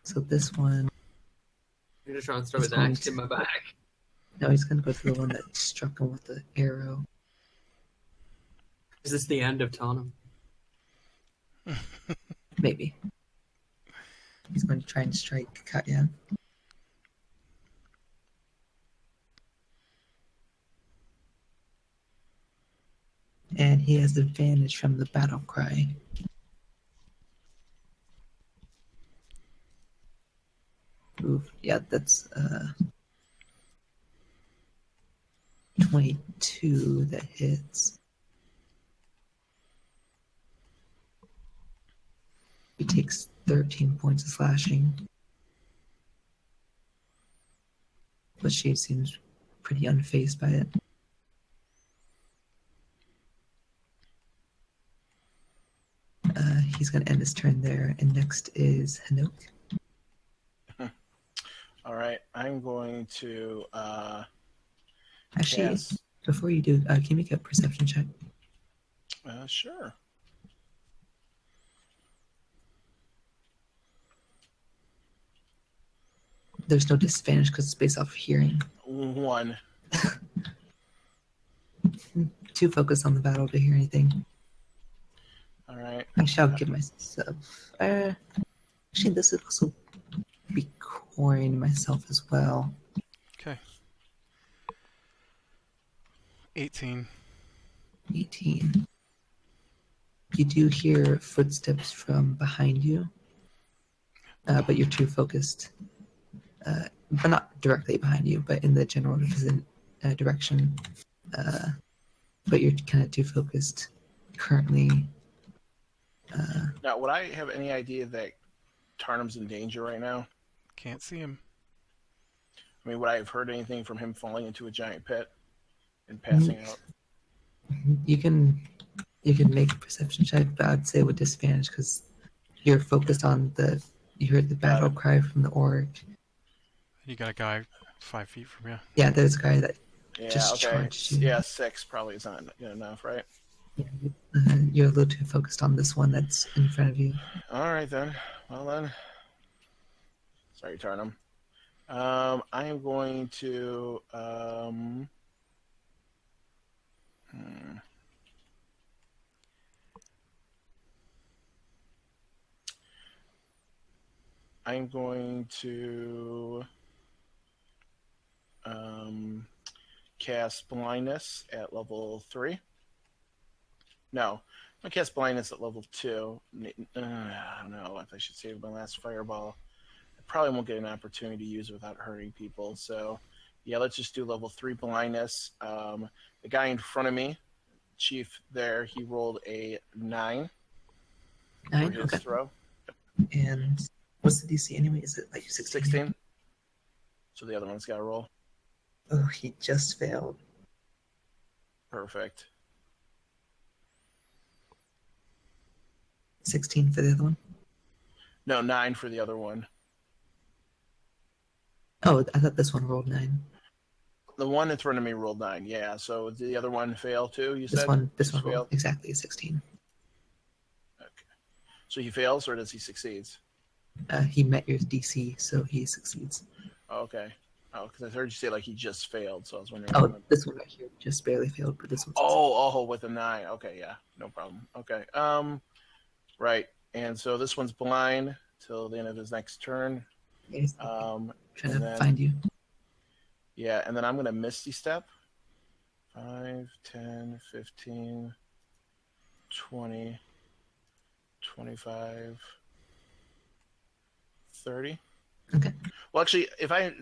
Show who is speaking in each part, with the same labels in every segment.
Speaker 1: So this one...
Speaker 2: You're just trying to throw his axe in my back.
Speaker 1: No, he's going to go to the one that struck him with the arrow.
Speaker 2: Is this the end of Tottenham?
Speaker 1: Maybe. He's going to try and strike Katya. And he has advantage from the battle cry. Ooh, yeah, that's 22 that hits. He takes 13 points of slashing. But she seems pretty unfazed by it. He's going to end his turn there, and next is Hanok.
Speaker 3: All right, I'm going to
Speaker 1: Actually,
Speaker 3: cast...
Speaker 1: before you do, can you make a perception check?
Speaker 3: Sure.
Speaker 1: There's no disadvantage because it's based off of hearing.
Speaker 3: 1.
Speaker 1: Too focused on the battle to hear anything.
Speaker 3: All right.
Speaker 1: Actually, I'll give myself... actually, this would also be coin myself as well.
Speaker 4: Okay. 18.
Speaker 1: 18. You do hear footsteps from behind you, but you're too focused. But not directly behind you, but in the general direction. But you're kind of too focused currently.
Speaker 3: Now, would I have any idea that Tarnum's in danger right now?
Speaker 4: Can't see him.
Speaker 3: I mean, would I have heard anything from him falling into a giant pit and passing out?
Speaker 1: You can make a perception check, but I'd say with disadvantage because you're focused on you heard the battle cry from the orc.
Speaker 4: You got a guy 5 feet from you.
Speaker 1: Yeah, there's a guy that just
Speaker 3: okay.
Speaker 1: charged you.
Speaker 3: Yeah, 6 probably is not good enough, right?
Speaker 1: Yeah, you're a little too focused on this one that's in front of you.
Speaker 3: All right, then. Well, then. Sorry, Tarnum. I am going to... I'm going to cast Blindness at level 3. No, I'm going to cast Blindness at level 2. I don't know if I should save my last fireball. I probably won't get an opportunity to use it without hurting people. So, yeah, let's just do level 3 Blindness. The guy in front of me, Chief there, he rolled a 9 for his throw.
Speaker 1: And what's the DC anyway? Is it like
Speaker 3: 16? So the other one's got to roll.
Speaker 1: Oh, he just failed.
Speaker 3: Perfect.
Speaker 1: 16 for the other one?
Speaker 3: No, 9 for the other one.
Speaker 1: Oh, I thought this one rolled 9.
Speaker 3: The one in front of me rolled 9, yeah. So did the other one fail too, you said?
Speaker 1: This one rolled exactly 16.
Speaker 3: Okay. So he fails or does he succeed?
Speaker 1: He met your DC, so he succeeds.
Speaker 3: Oh, okay. Oh, because I heard you say like he just failed, so I was wondering.
Speaker 1: Oh, this one right here just barely failed, but this one.
Speaker 3: Oh, with a 9. Okay, yeah, no problem. Okay. Right. And so this one's blind till the end of his next turn.
Speaker 1: Trying to find you.
Speaker 3: Yeah, and then I'm going to Misty Step. 5, 10, 15, 20, 25, 30.
Speaker 1: Okay.
Speaker 3: Well, actually,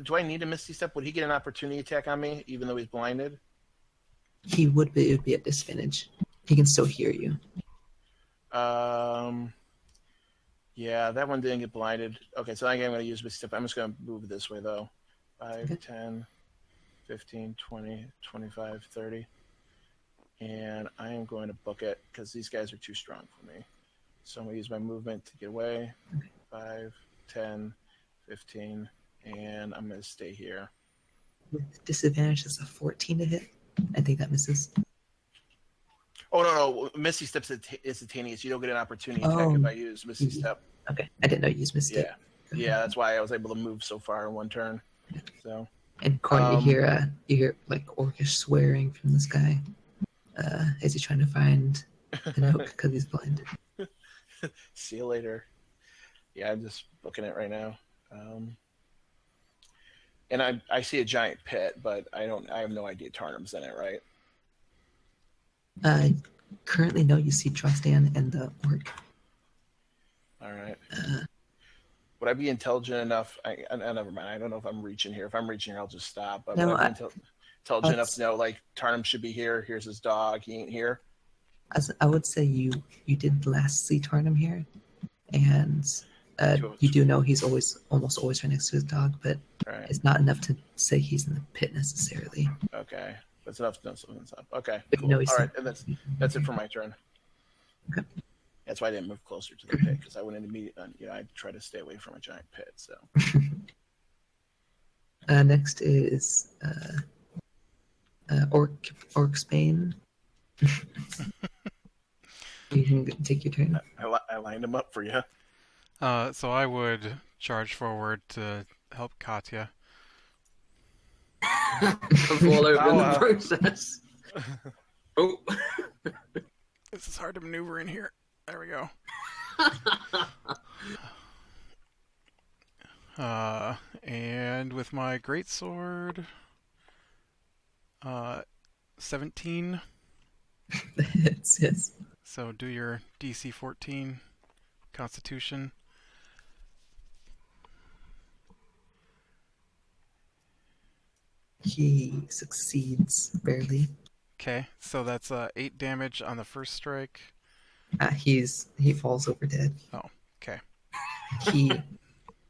Speaker 3: do I need a Misty Step? Would he get an opportunity attack on me, even though he's blinded?
Speaker 1: He would, but it would be at disadvantage. He can still hear you.
Speaker 3: Yeah, that one didn't get blinded. Okay, so I'm going to use Misty Step. I'm just going to move this way, though. 5, 10, 15, 20, 25, 30. And I am going to book it because these guys are too strong for me. So I'm going to use my movement to get away.
Speaker 1: Okay.
Speaker 3: 5, 10, 15, and I'm going to stay here.
Speaker 1: With disadvantage, it's a 14 to hit. I think that misses.
Speaker 3: Oh, no. Misty Step's instantaneous. You don't get an opportunity attack if I use Misty Step.
Speaker 1: Okay. I didn't know you used Misty Step.
Speaker 3: Yeah, that's why I was able to move so far in one turn. So.
Speaker 1: And Court, you hear like orcish swearing from this guy as he's trying to find an oak because he's blind.
Speaker 3: See you later. Yeah, I'm just looking at it right now. And I see a giant pit, but I have no idea Tarnum's in it, right?
Speaker 1: Currently, no, you see Trostan and the orc.
Speaker 3: All right. Would I be intelligent enough? Never mind. I don't know if I'm reaching here. If I'm reaching here, I'll just stop. But
Speaker 1: No,
Speaker 3: would I be intelligent enough to know, like, Tarnum should be here. Here's his dog. He ain't here.
Speaker 1: As I would say, you did last see Tarnum here, and you do know he's almost always right next to his dog, but
Speaker 3: Right.
Speaker 1: it's not enough to say he's in the pit necessarily.
Speaker 3: Okay. That's enough to know something's up. Okay.
Speaker 1: But
Speaker 3: Cool.
Speaker 1: no, he's
Speaker 3: All right. And that's it for my turn.
Speaker 1: Okay.
Speaker 3: That's why I didn't move closer to the pit, because I wouldn't immediately, I'd try to stay away from a giant pit. So.
Speaker 1: Next is Orc Spain. You can take your turn.
Speaker 3: I lined him up for you.
Speaker 4: So I would charge forward to help Katya.
Speaker 2: Fall over in the process. Oh.
Speaker 4: This is hard to maneuver in here. There we go. And with my greatsword, 17.
Speaker 1: Yes.
Speaker 4: So do your DC 14 Constitution.
Speaker 1: He succeeds barely.
Speaker 4: Okay, so that's 8 damage on the first strike.
Speaker 1: He falls over dead.
Speaker 4: Oh, okay.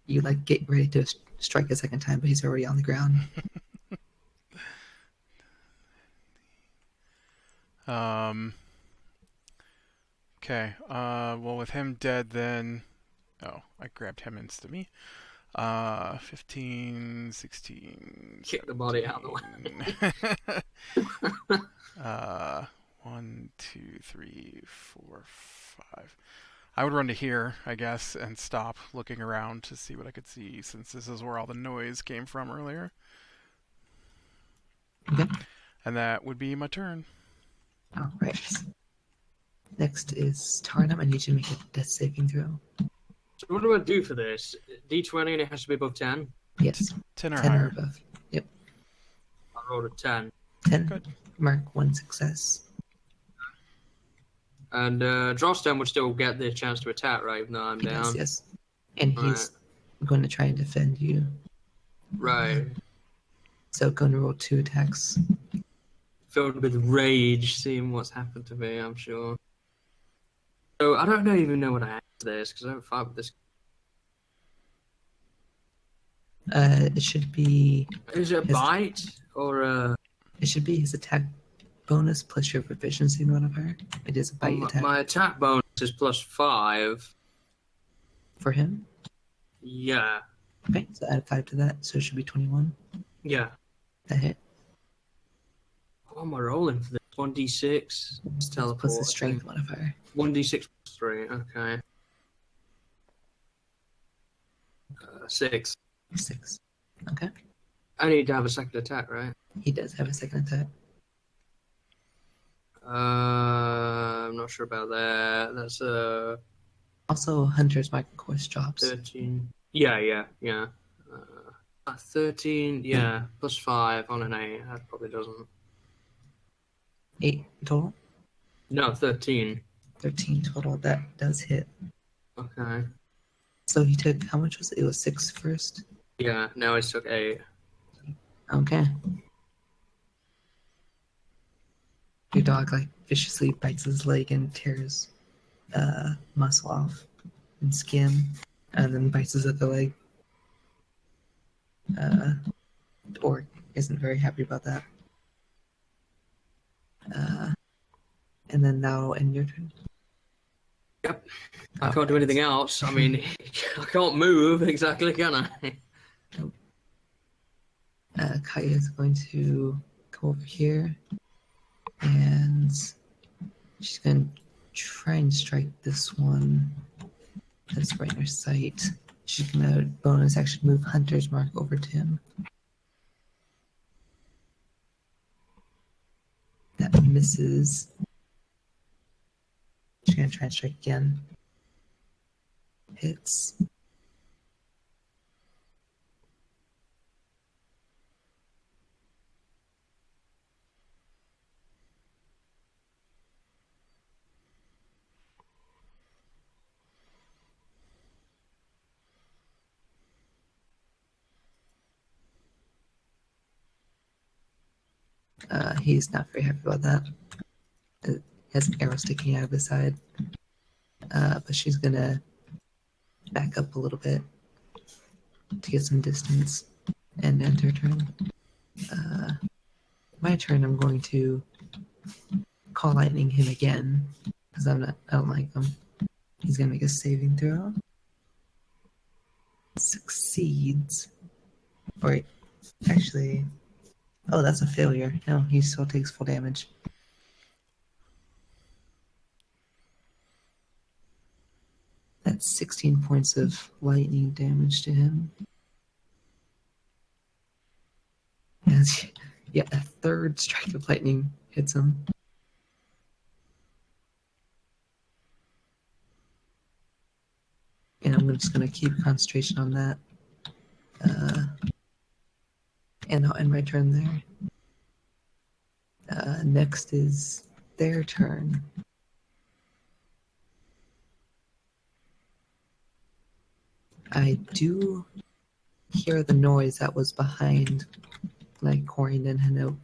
Speaker 1: You like get ready to strike a second time, but he's already on the ground.
Speaker 4: Okay. Well, with him dead, then. Oh, I grabbed him instead of me. 15, 16.
Speaker 2: Kick the body out of the way.
Speaker 4: 1, 2, 3, 4, 5. I would run to here, I guess, and stop looking around to see what I could see, since this is where all the noise came from earlier.
Speaker 1: Okay.
Speaker 4: And that would be my turn.
Speaker 1: All right. Next is Tarnum. I need you to make a death saving throw.
Speaker 2: So what do I do for this? D20 and it has to be above 10?
Speaker 1: Yes.
Speaker 4: 10 or
Speaker 1: 10
Speaker 4: higher.
Speaker 1: or above. Yep.
Speaker 2: I rolled a 10.
Speaker 1: 10.
Speaker 4: Good.
Speaker 1: Mark 1 success.
Speaker 2: And Drawstone would still get the chance to attack, right? Even though I'm
Speaker 1: He
Speaker 2: down.
Speaker 1: does, yes. And he's going to try and defend you.
Speaker 2: Right.
Speaker 1: So going to roll 2 attacks.
Speaker 2: Filled with rage, seeing what's happened to me, I'm sure. So I don't even know what I add to this, because I don't fight with this.
Speaker 1: It should be
Speaker 2: Is it a bite? Or
Speaker 1: it should be his attack bonus plus your proficiency modifier. It is a bite attack
Speaker 2: my attack bonus is +5.
Speaker 1: for him.
Speaker 2: Yeah.
Speaker 1: Okay, so add 5 to that, so it should be 21.
Speaker 2: Yeah.
Speaker 1: That hit.
Speaker 2: What am I rolling for this? 1d6? Let's teleport.
Speaker 1: Plus the strength modifier.
Speaker 2: 1d6 plus 3, okay. 6.
Speaker 1: 6. Okay.
Speaker 2: I need to have a second attack, right?
Speaker 1: He does have a second attack.
Speaker 2: I'm not sure about that. That's
Speaker 1: Also, Hunter's Mark, of course, drops.
Speaker 2: 13. Yeah. 13, yeah, +5 on an 8. That probably doesn't.
Speaker 1: 8 total.
Speaker 2: No, 13.
Speaker 1: 13 total. That does hit.
Speaker 2: Okay.
Speaker 1: So he took, how much was it? It was 6 first.
Speaker 2: Yeah, now I took 8.
Speaker 1: Okay. Your dog like viciously bites his leg and tears muscle off and skin, and then bites his other leg. The orc isn't very happy about that. And then now end your turn.
Speaker 2: Yep. I can't do anything else. I mean, I can't move exactly, can I?
Speaker 1: Nope. Kaya is going to come over here, and she's going to try and strike this one that's right in her sight. She's gonna bonus action move Hunter's Mark over to him. That misses. She's gonna try and strike again. Hits. He's not very happy about that. It has an arrow sticking out of his side. But she's gonna back up a little bit to get some distance and end her turn. My turn, I'm going to call lightning him again because I don't like him. He's gonna make a saving throw. Succeeds. Or wait, actually, oh, that's a failure. No, he still takes full damage. That's 16 points of lightning damage to him. Yes, yeah, a third strike of lightning hits him. And I'm just going to keep concentration on that. And I'll end my turn there. Next is their turn. I do hear the noise that was behind, like Corin and Hanok.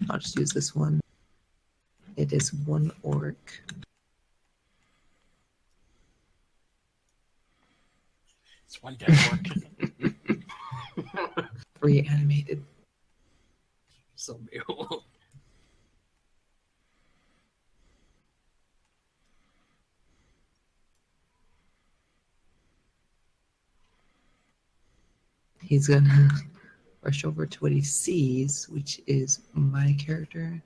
Speaker 1: I'll just use this one. It is one orc.
Speaker 3: It's one dead orc.
Speaker 1: 3 animated.
Speaker 2: Zombie hole.
Speaker 1: He's gonna rush over to what he sees, which is my character.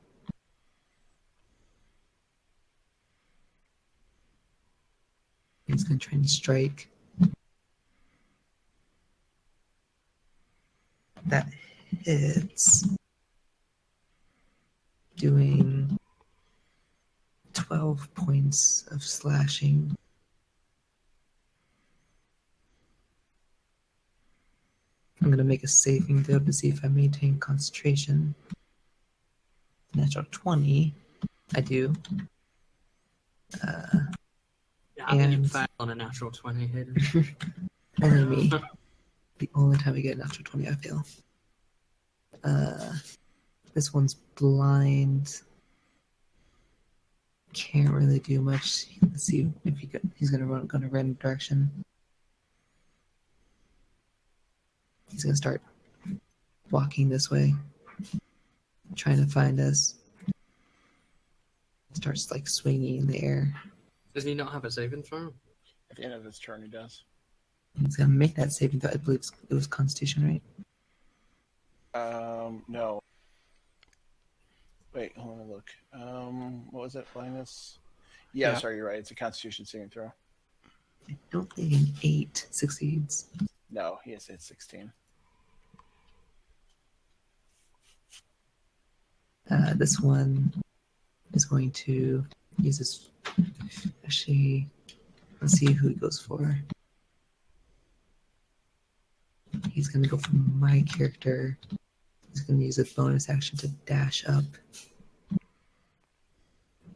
Speaker 1: He's gonna try and strike. That hits, doing 12 points of slashing. I'm going to make a saving throw to see if I maintain concentration. Natural 20. I do.
Speaker 2: Yeah, I think you
Speaker 1: And-
Speaker 2: fail on a natural 20 here.
Speaker 1: Only me. The only time I get a natural 20, I fail. This one's blind. Can't really do much. Let's see if he's gonna run a random direction. He's gonna start walking this way, trying to find us. Starts like swinging in the air.
Speaker 2: Does he not have a saving throw?
Speaker 3: At the end of his turn, he does.
Speaker 1: He's gonna make that saving throw. I believe it was Constitution, right?
Speaker 3: No. Wait, hold on a look. What was it? Blindness? Yeah,
Speaker 4: Yeah.
Speaker 3: sorry, you're right. It's a Constitution saving throw.
Speaker 1: I don't think an 8 succeeds.
Speaker 3: No, he has hit 16.
Speaker 1: This one is going to use this. Actually, let's see who he goes for. He's going to go for my character. He's going to use a bonus action to dash up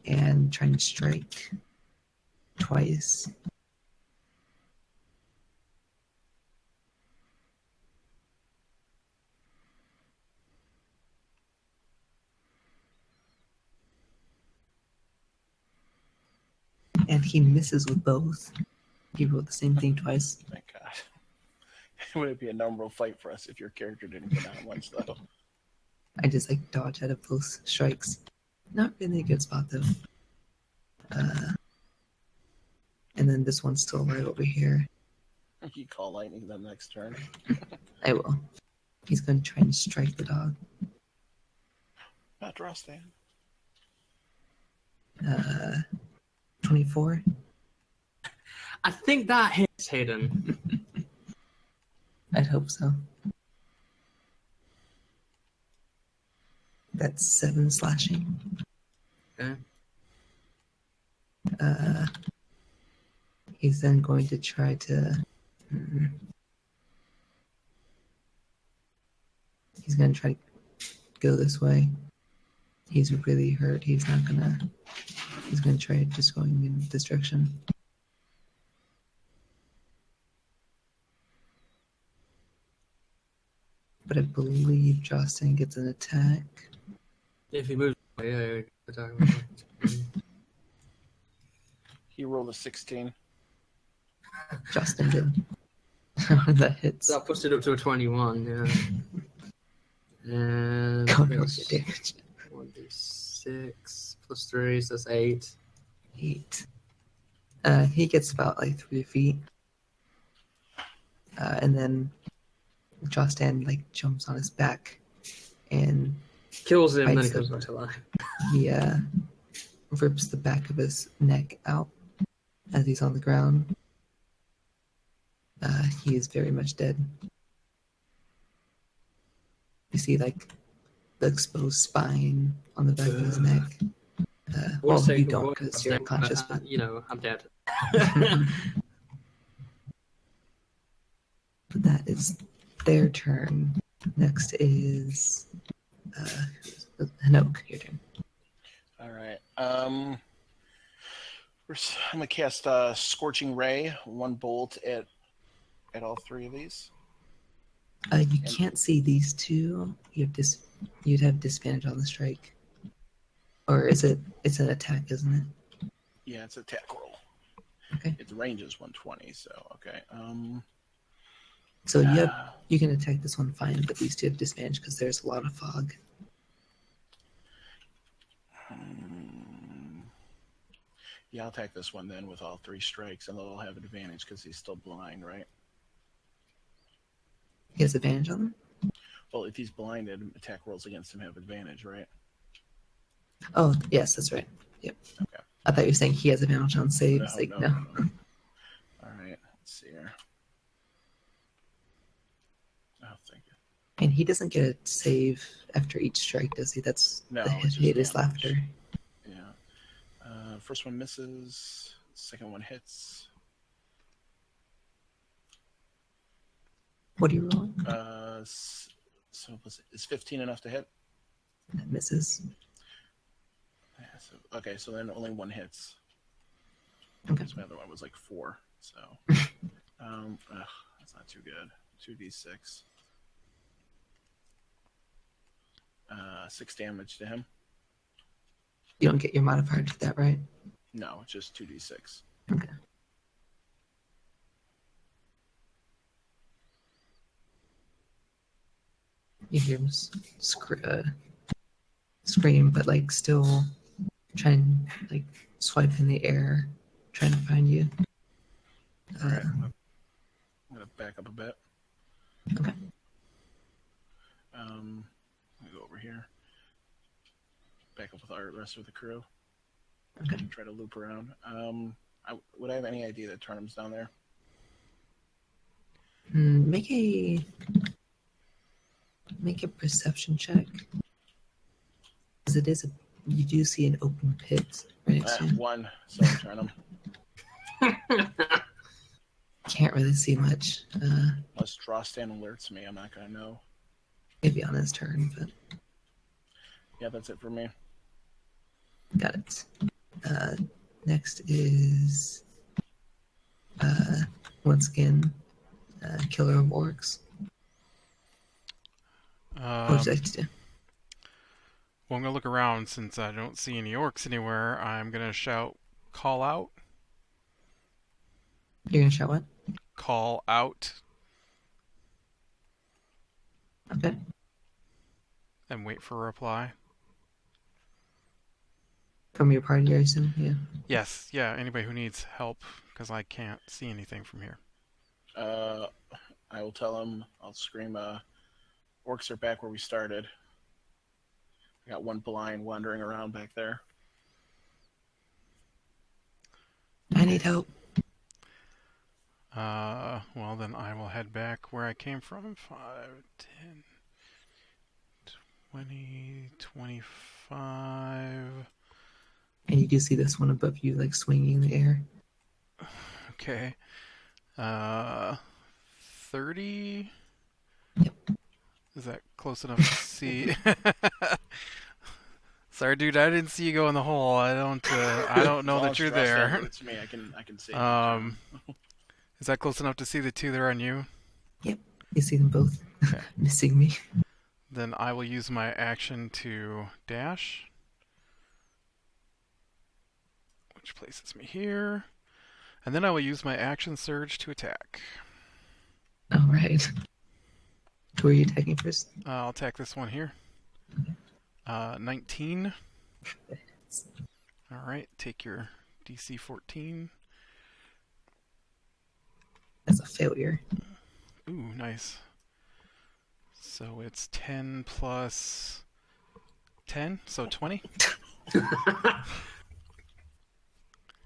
Speaker 1: and try and strike twice. And he misses with both. He rolled the same thing twice.
Speaker 3: Thank God. Would it be a number fight for us if your character didn't get on once, though?
Speaker 1: I just like dodge out of those strikes. Not really a good spot though. And then this one's still right over here.
Speaker 3: You call lightning the next turn.
Speaker 1: I will. He's going to try and strike the dog.
Speaker 3: Not draw stand.
Speaker 1: 24.
Speaker 2: I think that hits Hayden.
Speaker 1: I'd hope so. That's 7 slashing.
Speaker 2: Okay.
Speaker 1: He's then going to try to. He's going to try to go this way. He's really hurt. He's not gonna. He's going to try just going in this direction. But I believe Justin gets an attack.
Speaker 2: If he moves, yeah. Attack.
Speaker 3: He rolled a 16.
Speaker 1: Justin did. That hits.
Speaker 2: That puts it up to a 21, yeah. And
Speaker 1: Go no
Speaker 2: that's
Speaker 1: damage.
Speaker 2: 1d6 plus 3, so that's 8.
Speaker 1: 8. He gets about like 3 feet. And then Justin like jumps on his back and
Speaker 2: Kills him, then he
Speaker 1: Bites
Speaker 2: comes
Speaker 1: it.
Speaker 2: back to life.
Speaker 1: he rips the back of his neck out as he's on the ground. He is very much dead. You see like the exposed spine on the back of his neck. Well, you don't because you're unconscious, but
Speaker 2: you know, I'm dead.
Speaker 1: but that is their turn. Next is Hanoke, your turn.
Speaker 3: All right. I'm gonna cast Scorching Ray, 1 bolt at all 3 of these.
Speaker 1: You can't see these two. You'd have disadvantage on the strike. Or is it? It's an attack, isn't it?
Speaker 3: Yeah, it's an attack roll.
Speaker 1: Okay.
Speaker 3: Its range is 120, so okay.
Speaker 1: So you can attack this one fine, but these two have disadvantage because there's a lot of fog.
Speaker 3: Yeah, I'll attack this one then with all 3 strikes, and they'll have an advantage because he's still blind, right?
Speaker 1: He has advantage on them?
Speaker 3: Well, if he's blinded, attack rolls against him have advantage, right?
Speaker 1: Oh, yes, that's right. Yep.
Speaker 3: Okay.
Speaker 1: I thought you were saying he has advantage on saves. No.
Speaker 3: All right, let's see here. Oh, thank you.
Speaker 1: And he doesn't get a save after each strike, does he? That's
Speaker 3: No,
Speaker 1: the
Speaker 3: it's just
Speaker 1: hatest
Speaker 3: damage.
Speaker 1: laughter.
Speaker 3: Yeah. First one misses. Second one hits.
Speaker 1: What are you rolling?
Speaker 3: So is 15 enough to hit?
Speaker 1: That misses.
Speaker 3: Yeah, okay, so then only 1 hits.
Speaker 1: Okay.
Speaker 3: So my other one was like 4. So, that's not too good. 2d6. 6 damage to him.
Speaker 1: You don't get your modifier to that, right?
Speaker 3: No, it's just 2d6.
Speaker 1: Okay. You hear him scream, but like still trying like swipe in the air, trying to find you.
Speaker 3: All right, I'm gonna back up a bit.
Speaker 1: Okay.
Speaker 3: I'm gonna go over here. Back up with the rest of the crew.
Speaker 1: Okay.
Speaker 3: Try to loop around. Would I have any idea that Turnham's down there?
Speaker 1: Make a perception check. Because you do see an open pit right next to you.
Speaker 3: 1. Sorry, Turnham.
Speaker 1: Can't really see much.
Speaker 3: Unless Drawstan alerts me, I'm not gonna know.
Speaker 1: Maybe on his turn, but
Speaker 3: Yeah, that's it for me.
Speaker 1: got it. Next is once again Killer of Orcs. What would you like to do?
Speaker 4: Well, I'm going to look around since I don't see any orcs anywhere. I'm going to shout, call out.
Speaker 1: You're gonna shout what?
Speaker 4: Call out.
Speaker 1: Okay.
Speaker 4: And wait for a reply.
Speaker 1: From your party, I assume? Yeah.
Speaker 4: Yes, yeah, anybody who needs help, because I can't see anything from here.
Speaker 3: I will tell him, I'll scream, orcs are back where we started. I got 1 blind wandering around back there.
Speaker 1: I need help.
Speaker 4: Well, then I will head back where I came from. 5, 10, 20, 25.
Speaker 1: And you do see this one above you, like swinging in the air.
Speaker 4: Okay. 30.
Speaker 1: Yep.
Speaker 4: Is that close enough to see? Sorry, dude. I didn't see you go in the hole. I don't know
Speaker 3: As long
Speaker 4: that
Speaker 3: as
Speaker 4: you're
Speaker 3: Frost
Speaker 4: there.
Speaker 3: alerts me, I can see.
Speaker 4: Is that close enough to see the two there on you?
Speaker 1: Yep. You see them both
Speaker 4: Okay.
Speaker 1: missing me.
Speaker 4: Then I will use my action to dash, which places me here. And then I will use my action surge to attack.
Speaker 1: All right. Who are you attacking first?
Speaker 4: I'll attack this one here. 19. All right, take your DC 14.
Speaker 1: That's a failure.
Speaker 4: Ooh, nice. So it's 10 plus 10, so 20.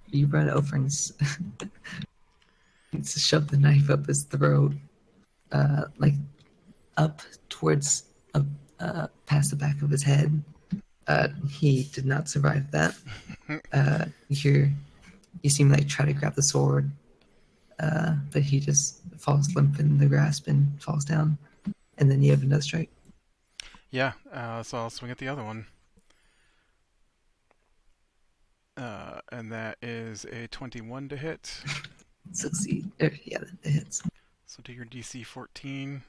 Speaker 1: You run over and shove the knife up his throat, like up towards past the back of his head. He did not survive that. You seem like try to grab the sword, but he just falls limp in the grasp and falls down. And then you have another strike.
Speaker 4: Yeah, so I'll swing at the other one. And that is a 21 to hit.
Speaker 1: Succeed. Yeah, that hits.
Speaker 4: So do your DC 14.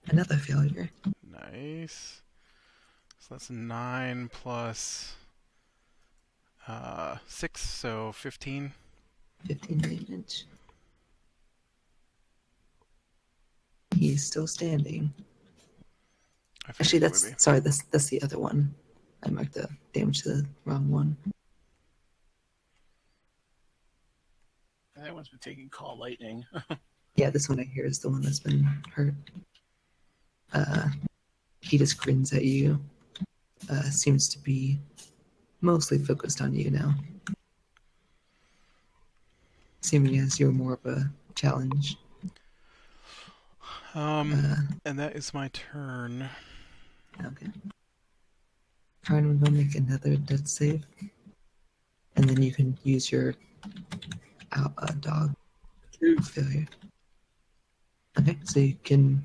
Speaker 1: Another failure.
Speaker 4: Nice. So that's 9 plus 6, so 15.
Speaker 1: 15 damage. He's still standing.
Speaker 4: I figured
Speaker 1: Actually,
Speaker 4: it would be.
Speaker 1: that's the other one. I marked the damage to the wrong one.
Speaker 3: That one's been taking call lightning.
Speaker 1: Yeah, this one I hear is the one that's been hurt. He just grins at you. Seems to be mostly focused on you now. Seeming as you're more of a challenge.
Speaker 4: And that is my turn.
Speaker 1: Okay. Trying to make another death save. And then you can use your dog failure. Okay, so you can,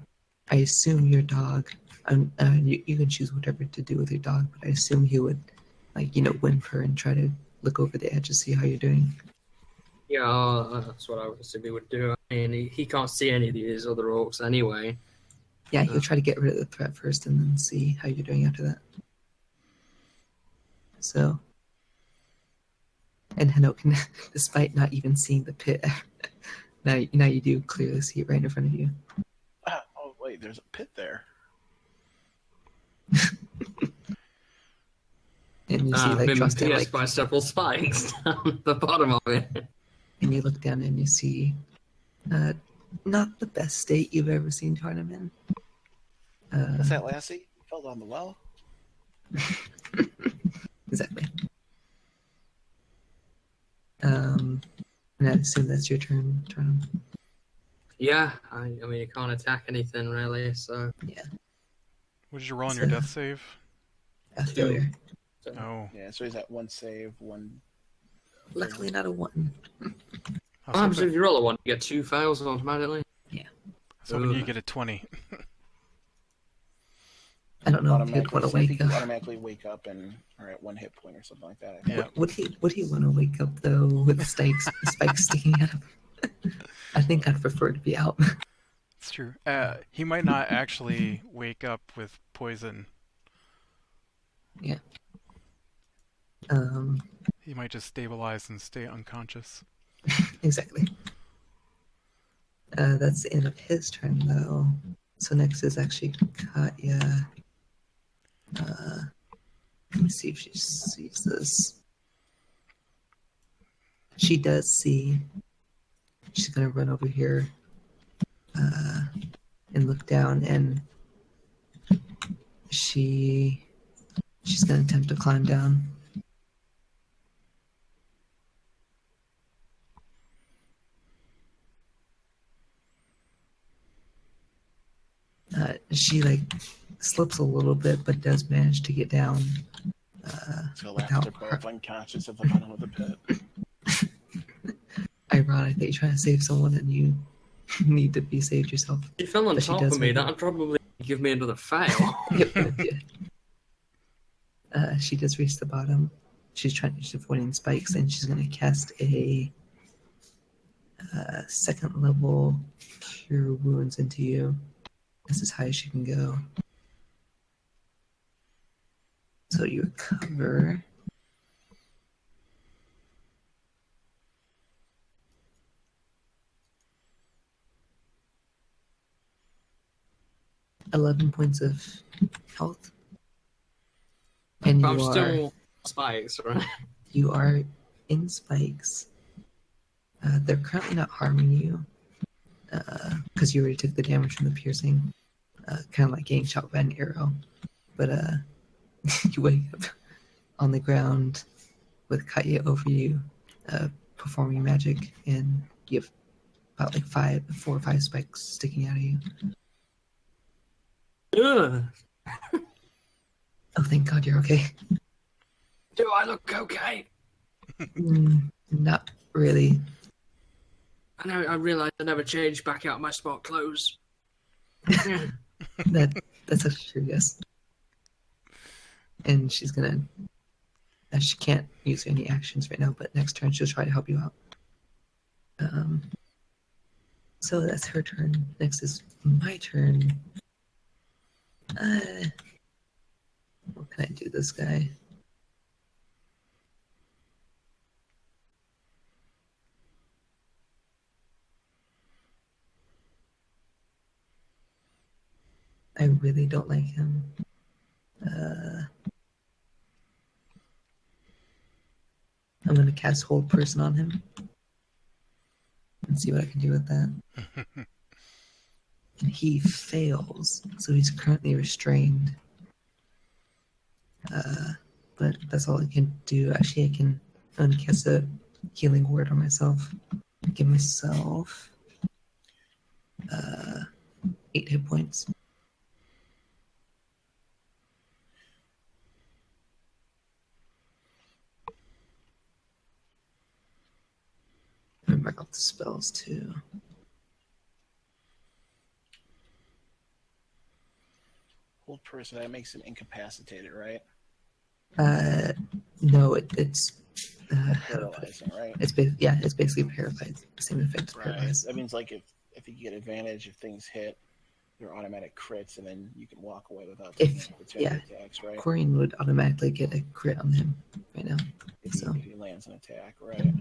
Speaker 1: I assume your dog, you can choose whatever to do with your dog, but I assume he would, whimper and try to look over the edge to see how you're doing.
Speaker 2: Yeah, that's what I would assume he would do. I mean, he can't see any of these other orcs anyway.
Speaker 1: Yeah, he'll try to get rid of the threat first and then see how you're doing after that. So, and Heno can, despite not even seeing the pit, now you do clearly see it right in front of you.
Speaker 3: Oh wait, there's a pit there.
Speaker 1: And you see
Speaker 2: I've been
Speaker 1: Trusted,
Speaker 2: pierced by several spikes down the bottom of it.
Speaker 1: and you look down and you see not the best state you've ever seen Tarnum in.
Speaker 3: What's that, Lassie? Fell down the well?
Speaker 1: Exactly. And I assume that's your turn, Tarnum.
Speaker 2: Yeah, I mean, you can't attack anything really, so.
Speaker 1: Yeah.
Speaker 4: What did you roll on your death save?
Speaker 1: A failure.
Speaker 2: So.
Speaker 4: Oh.
Speaker 3: Yeah, so he's at one save, one.
Speaker 1: Luckily not a 1.
Speaker 4: I was
Speaker 2: What happens
Speaker 4: hoping,
Speaker 2: if you roll a 1? You get 2 fails automatically?
Speaker 4: I was hoping you get a 20.
Speaker 1: I don't know if he'd want to
Speaker 3: I think
Speaker 1: wake
Speaker 3: you
Speaker 1: up.
Speaker 3: automatically wake up and are at 1 hit point or something like that. I think.
Speaker 4: Yeah.
Speaker 1: Would he want to wake up though with spikes sticking out of him? I think I'd prefer to be out.
Speaker 4: It's true. He might not actually wake up with poison.
Speaker 1: Yeah.
Speaker 4: He might just stabilize and stay unconscious.
Speaker 1: Exactly. That's the end of his turn though. So next is actually Katya. Let me see if she sees this. She does see. She's gonna run over here and look down, and she's gonna attempt to climb down. She like slips a little bit, but does manage to get down.
Speaker 3: So
Speaker 1: Without
Speaker 3: they're both unconscious at the bottom of the pit.
Speaker 1: Ironic that you're trying to save someone and you need to be saved yourself.
Speaker 2: She fell on
Speaker 1: But she
Speaker 2: top
Speaker 1: does
Speaker 2: of me.
Speaker 1: make it.
Speaker 2: That'd probably give me another fail.
Speaker 1: Yep. She does reach the bottom. She's avoiding spikes, and she's going to cast a second level Cure Wounds into you. That's as high as she can go. So you recover. $11 points of health. And
Speaker 2: But I'm still spikes, right?
Speaker 1: you are in spikes. They're currently not harming you because you already took the damage from the piercing. Kind of like getting shot by an arrow. But you wake up on the ground with Katya over you, performing magic, and you have about like 4 or 5 spikes sticking out of you.
Speaker 2: Ugh.
Speaker 1: Oh, thank God you're okay.
Speaker 2: Do I look okay?
Speaker 1: Not really.
Speaker 2: I know. I realised I never changed back out my sport clothes.
Speaker 1: That's actually true, yes. And she's gonna. She can't use any actions right now, but next turn she'll try to help you out. So that's her turn. Next is my turn. What can I do this guy? I really don't like him. I'm gonna cast Hold Person on him and see what I can do with that. And he fails, so he's currently restrained. But that's all I can do. Actually, I'm gonna cast a healing word on myself. Give myself 8 hit points. And mark off the spells too.
Speaker 3: Hold person, that makes him incapacitated, right?
Speaker 1: No, it's
Speaker 3: Paralyzing, right?
Speaker 1: it's basically paralyzed. Same effect as
Speaker 3: Right.
Speaker 1: paralyzed.
Speaker 3: That means like if you get advantage, if things hit, they're automatic crits, and then you can walk away without taking opportunity attacks, right?
Speaker 1: Corian would automatically get a crit on him right now.
Speaker 3: If
Speaker 1: So
Speaker 3: he lands an attack, right?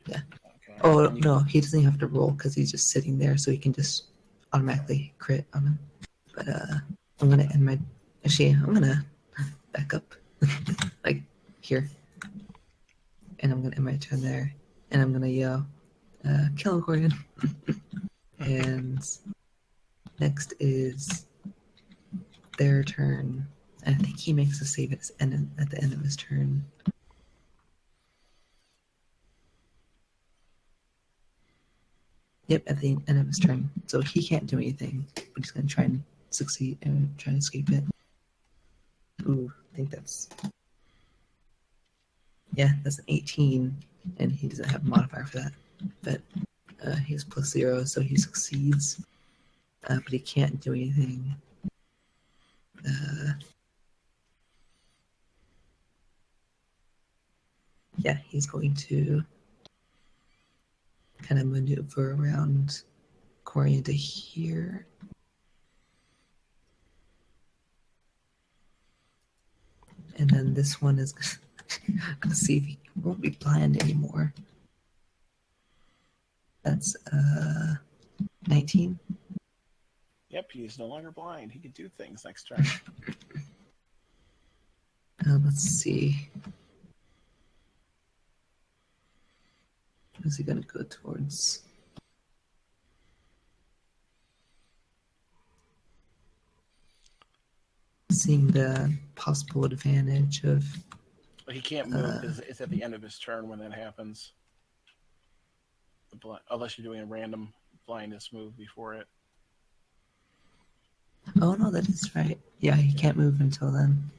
Speaker 1: yeah.
Speaker 3: Okay.
Speaker 1: Oh
Speaker 3: And you-
Speaker 1: no, he doesn't have to roll because he's just sitting there, so he can just automatically crit on him. But I'm gonna end my. Actually, I'm gonna back up, like here, and I'm gonna end my turn there, and I'm gonna yell, "Kill him, Corian!" And next is their turn. I think he makes a save at the end of his turn. Yep, at the end of his turn. So he can't do anything, but he's going to try and succeed and try and escape it. Ooh, I think that's... Yeah, that's an 18, and he doesn't have a modifier for that. But he has +0, so he succeeds. But he can't do anything. Yeah, he's going to kind of maneuver around Corian to here. And then this one is gonna see if he won't be blind anymore. That's 19.
Speaker 3: Yep, he's no longer blind. He can do things next turn.
Speaker 1: Let's see. Is he gonna go towards? Seeing the possible advantage of.
Speaker 3: But he can't move because it's at the end of his turn when that happens. Unless you're doing a random blindness move before it.
Speaker 1: Oh no, that is right. Yeah, he can't move until then.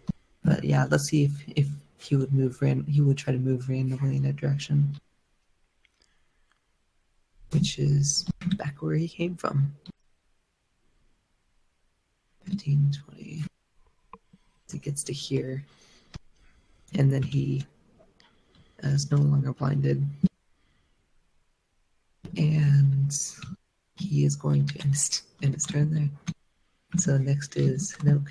Speaker 1: But yeah, let's see if he would he would try to move randomly in a direction, which is back where he came from. 15, 20. He gets to here, and then he is no longer blinded, and he is going to end his turn there. So next is Noak.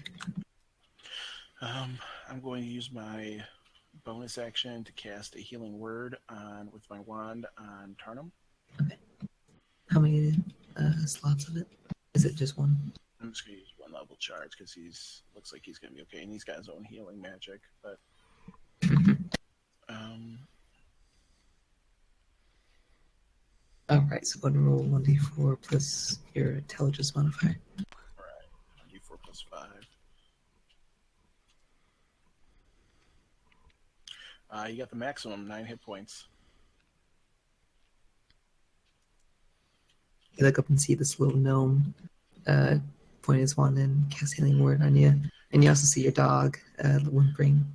Speaker 3: I'm going to use my bonus action to cast a healing word with my wand on Tarnum.
Speaker 1: Okay. How many slots of it? Is it just one?
Speaker 3: I'm just going to use one level charge because looks like he's going to be okay, and he's got his own healing magic. But
Speaker 1: All right. So go ahead and roll 1d4 plus your intelligence modifier.
Speaker 3: all right, d4 plus 5. You got the maximum 9 hit points.
Speaker 1: You look up and see this little gnome point his wand and cast healing word on you, and you also see your dog whimpering.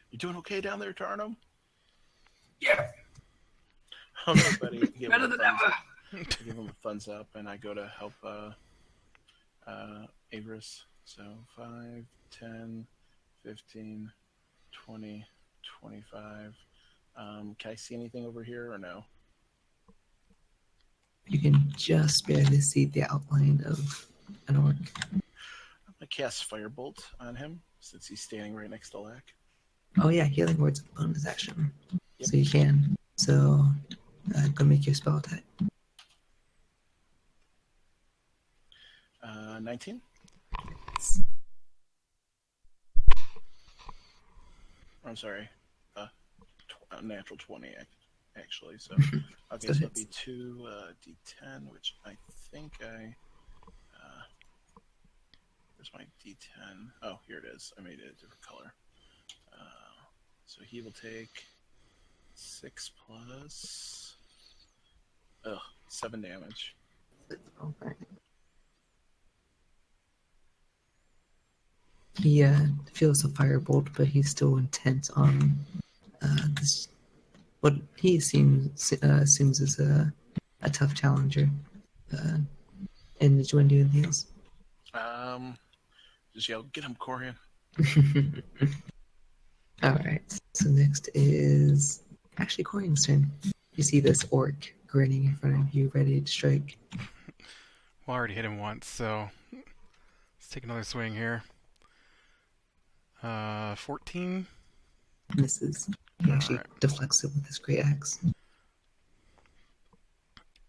Speaker 3: You doing okay down there, Tarnum?
Speaker 2: Yeah,
Speaker 3: Okay, buddy.
Speaker 2: better than ever.
Speaker 3: I give him a thumbs up, and I go to help Avarice. So 5, 10, 15, 20, 25. Can I see anything over here or no?
Speaker 1: You can just barely see the outline of an orc.
Speaker 3: I'm going to cast Firebolt on him since he's standing right next to Lack.
Speaker 1: Oh yeah, healing word's a bonus action,
Speaker 3: Yep.
Speaker 1: so you can. So go make your spell attack.
Speaker 3: 19. I'm sorry. Natural 20, actually. So, okay, so it'll be 2 d10, which I think I. Where's my d10? Oh, here it is. I made it a different color. So he will take 6 plus 7 damage.
Speaker 1: Okay. He feels a firebolt, but he's still intent on this. What he assumes is a tough challenger. And did you want to do anything else?
Speaker 3: Just yell, "Get him, Corian!"
Speaker 1: All right. So next is actually Corian's turn. You see this orc grinning in front of you, ready to strike.
Speaker 4: Well, I already hit him once, so let's take another swing here. 14.
Speaker 1: Misses. He actually
Speaker 4: Alright.
Speaker 1: deflects it with his great axe.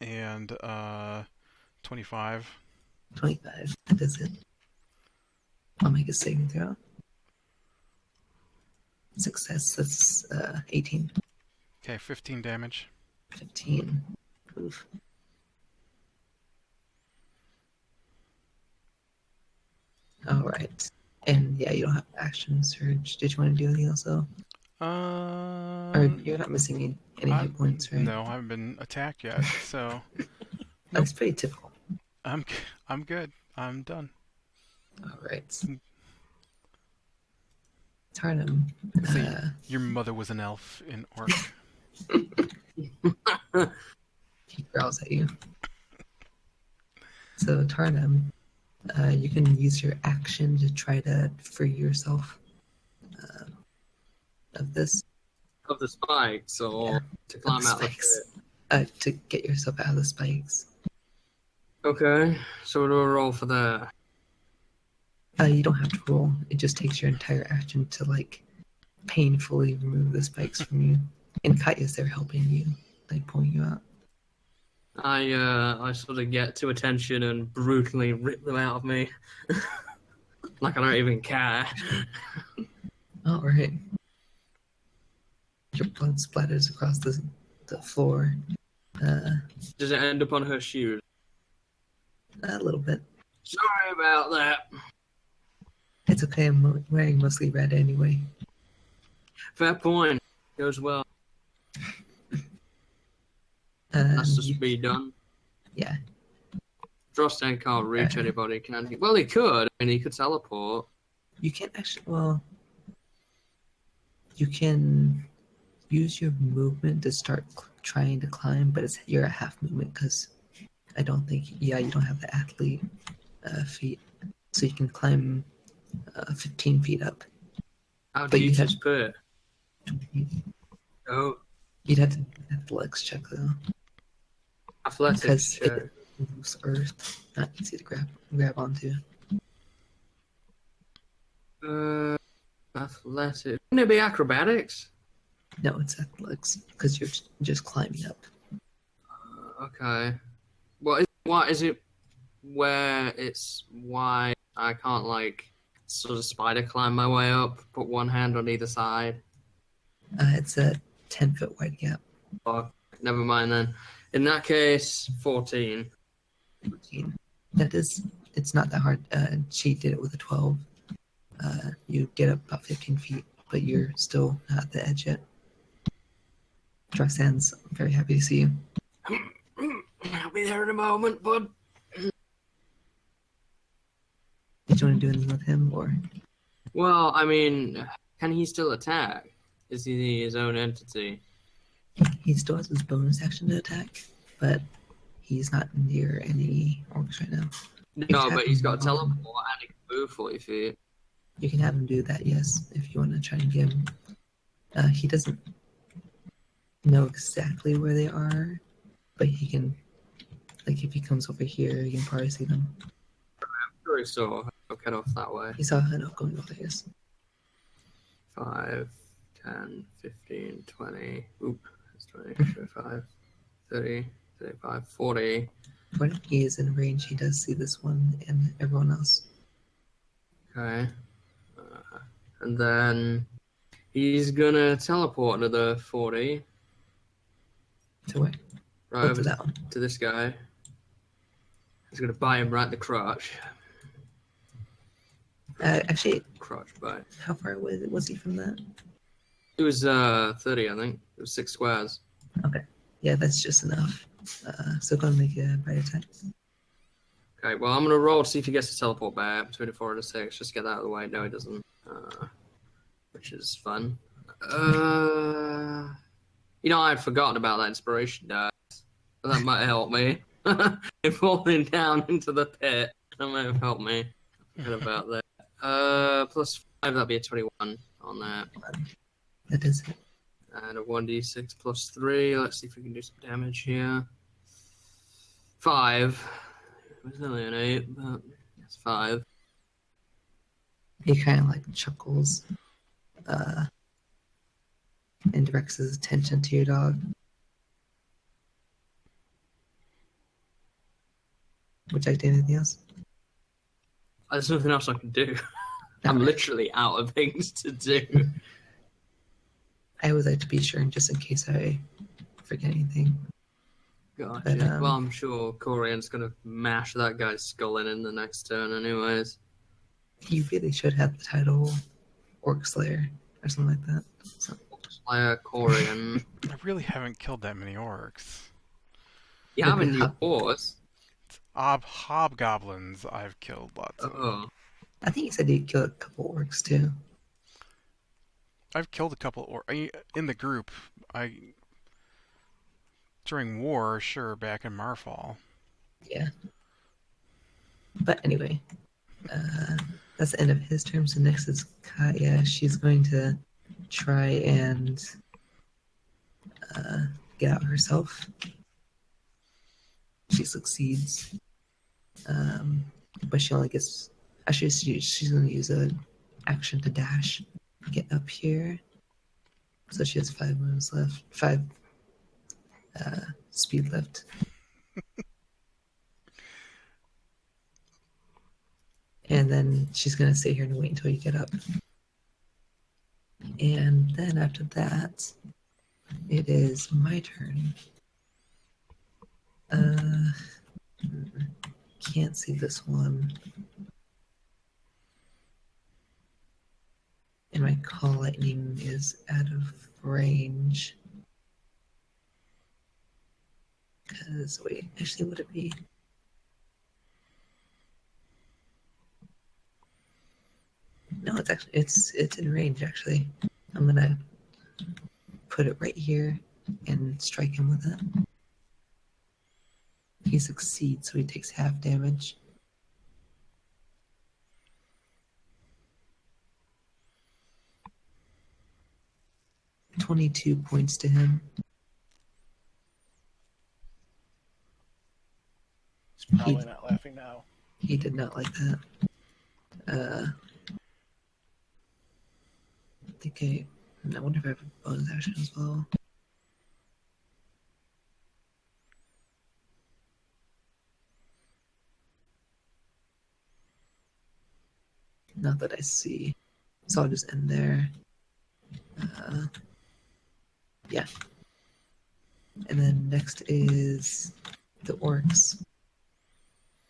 Speaker 4: And 25.
Speaker 1: 25. That does it. I'll make a saving throw. Success. That's 18.
Speaker 4: Okay, 15 damage.
Speaker 1: 15. Oof. All right. And yeah, you don't have action surge. Did you want to do anything else though? Or you're not missing any hit points, right?
Speaker 4: No, I haven't been attacked yet, so
Speaker 1: That's pretty typical.
Speaker 4: I'm good. I'm done.
Speaker 1: All right. Tarnum.
Speaker 4: Your mother was an elf in orc.
Speaker 1: He growls at you. So Tarnum, you can use your action to try to free yourself of this.
Speaker 2: Of the spikes, or to climb out the pit.
Speaker 1: To get yourself out of the spikes.
Speaker 2: Okay, so what do I roll for that?
Speaker 1: You don't have to roll. It just takes your entire action to like painfully remove the spikes from you. And Katya's there helping you, like pulling you out.
Speaker 2: I sort of get to attention and brutally rip them out of me. Like I don't even care.
Speaker 1: All right. Your blood splatters across the floor.
Speaker 2: Does it end up on her shoes?
Speaker 1: A little bit.
Speaker 2: Sorry about that.
Speaker 1: It's okay. I'm wearing mostly red anyway.
Speaker 2: Fair point. Goes well. That's just be done.
Speaker 1: Yeah.
Speaker 2: Drosten can't reach anybody, can he? Well, he could. I mean, he could teleport.
Speaker 1: You can't actually. Well, you can use your movement to start trying to climb, but you're at half movement because I don't think. Yeah, you don't have the athlete feet, so you can climb 15 feet up.
Speaker 2: How do
Speaker 1: But
Speaker 2: you
Speaker 1: you have-
Speaker 2: just put it? Oh,
Speaker 1: You'd have to athletics check though,
Speaker 2: athletics
Speaker 1: because
Speaker 2: check.
Speaker 1: it moves earth, not easy to grab onto.
Speaker 2: Athletics. Wouldn't it be acrobatics?
Speaker 1: No, it's athletics because you're just climbing up.
Speaker 2: Okay. What is it? Where it's why I can't like sort of spider climb my way up? Put one hand on either side.
Speaker 1: It's a 10-foot wide gap.
Speaker 2: Oh, never mind then. In that case, 14.
Speaker 1: 14. That is, it's not that hard. She did it with a 12. You get up about 15 feet, but you're still not at the edge yet. Dressan's very happy to see you.
Speaker 2: I'll be there in a moment, bud.
Speaker 1: Did you want to do anything with him, or?
Speaker 2: Well, I mean, can he still attack? Is he his own entity?
Speaker 1: He still has his bonus action to attack, but he's not near any orcs right now.
Speaker 2: No, but he's got a
Speaker 1: Exactly.
Speaker 2: teleport and he can move 40 feet.
Speaker 1: You can have him do that, yes, if you want to try and get him. He doesn't know exactly where they are, but he can, like, if he comes over here, you can probably see them.
Speaker 2: Sure, he saw I'll get off that way.
Speaker 1: He saw an elk going over, yes.
Speaker 2: 5, 10, 15, 20. Oop, that's 20, 25, 30, 35, 40.
Speaker 1: When he is in range, he does see this one and everyone else.
Speaker 2: Okay. And then he's gonna teleport another 40
Speaker 1: To where?
Speaker 2: right
Speaker 1: Oh,
Speaker 2: over
Speaker 1: to that one.
Speaker 2: to this guy. He's gonna bite him right in the crotch.
Speaker 1: Actually,
Speaker 2: Crotch bite.
Speaker 1: how far away was he from that?
Speaker 2: It was 30, I think. It was 6 squares.
Speaker 1: Okay. Yeah, that's just enough. So go and make a bite attack.
Speaker 2: Okay, well, I'm gonna roll to see if he gets to teleport back between a 4 and a 6. Just get that out of the way. No, he doesn't. Which is fun. You know, I'd forgotten about that inspiration dice. That might help me. If falling down into the pit, that might have helped me. I forgot about that. Plus 5, that'd be a 21 on that.
Speaker 1: That is it.
Speaker 2: And a 1d6 plus 3. Let's see if we can do some damage here. 5. It was only an 8, but it's 5.
Speaker 1: He kind of like chuckles and directs his attention to your dog. Would you like to do anything else?
Speaker 2: There's nothing else I can do. I'm
Speaker 1: Alright.
Speaker 2: literally out of things to do.
Speaker 1: I always like to be sure, just in case I forget anything.
Speaker 2: Gotcha.
Speaker 1: But,
Speaker 2: Well, I'm sure Corian's gonna mash that guy's skull in the next turn, anyways.
Speaker 1: He really should have the title Orc Slayer or something like that. So,
Speaker 2: Slayer Corian.
Speaker 4: I really haven't killed that many orcs.
Speaker 2: You have a new horse.
Speaker 4: Hobgoblins, I've killed lots of.
Speaker 2: Oh.
Speaker 1: I think he said he killed a couple orcs too.
Speaker 4: I've killed a couple in the group. During war, sure, back in Marfall.
Speaker 1: Yeah. But anyway, that's the end of his term. So next is Kaya. She's going to try and get out herself. She succeeds. But she only gets... Actually, she's going to use an action to dash. Get up here. So she has 5 moves left. 5 speed left. And then she's going to sit here and wait until you get up. And then after that, it is my turn. Can't see this one. And my call lightning is out of range. Because, wait, actually, would it be? No, it's in range actually. I'm gonna put it right here and strike him with it. He succeeds, so he takes half damage. $22 points to him.
Speaker 3: He's probably not laughing now.
Speaker 1: He did not like that. I wonder if I have a bonus action as well. Not that I see. So I'll just end there. Yeah. And then next is the orcs.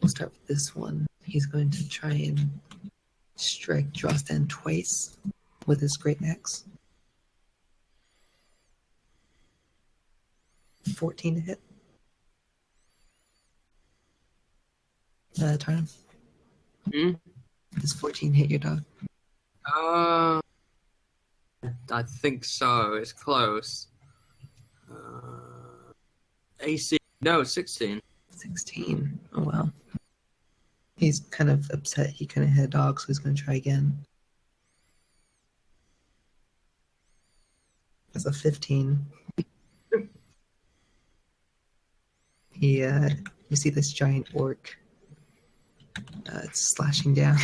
Speaker 1: We'll start with this one. He's going to try and strike Drostan twice with his great axe. 14 to hit. Tarnum. Does 14 hit your dog?
Speaker 2: I think so. It's close. AC. No, 16.
Speaker 1: 16. Oh, wow. He's kind of upset he couldn't hit a dog, so he's going to try again. That's a 15. You see this giant orc. It's slashing down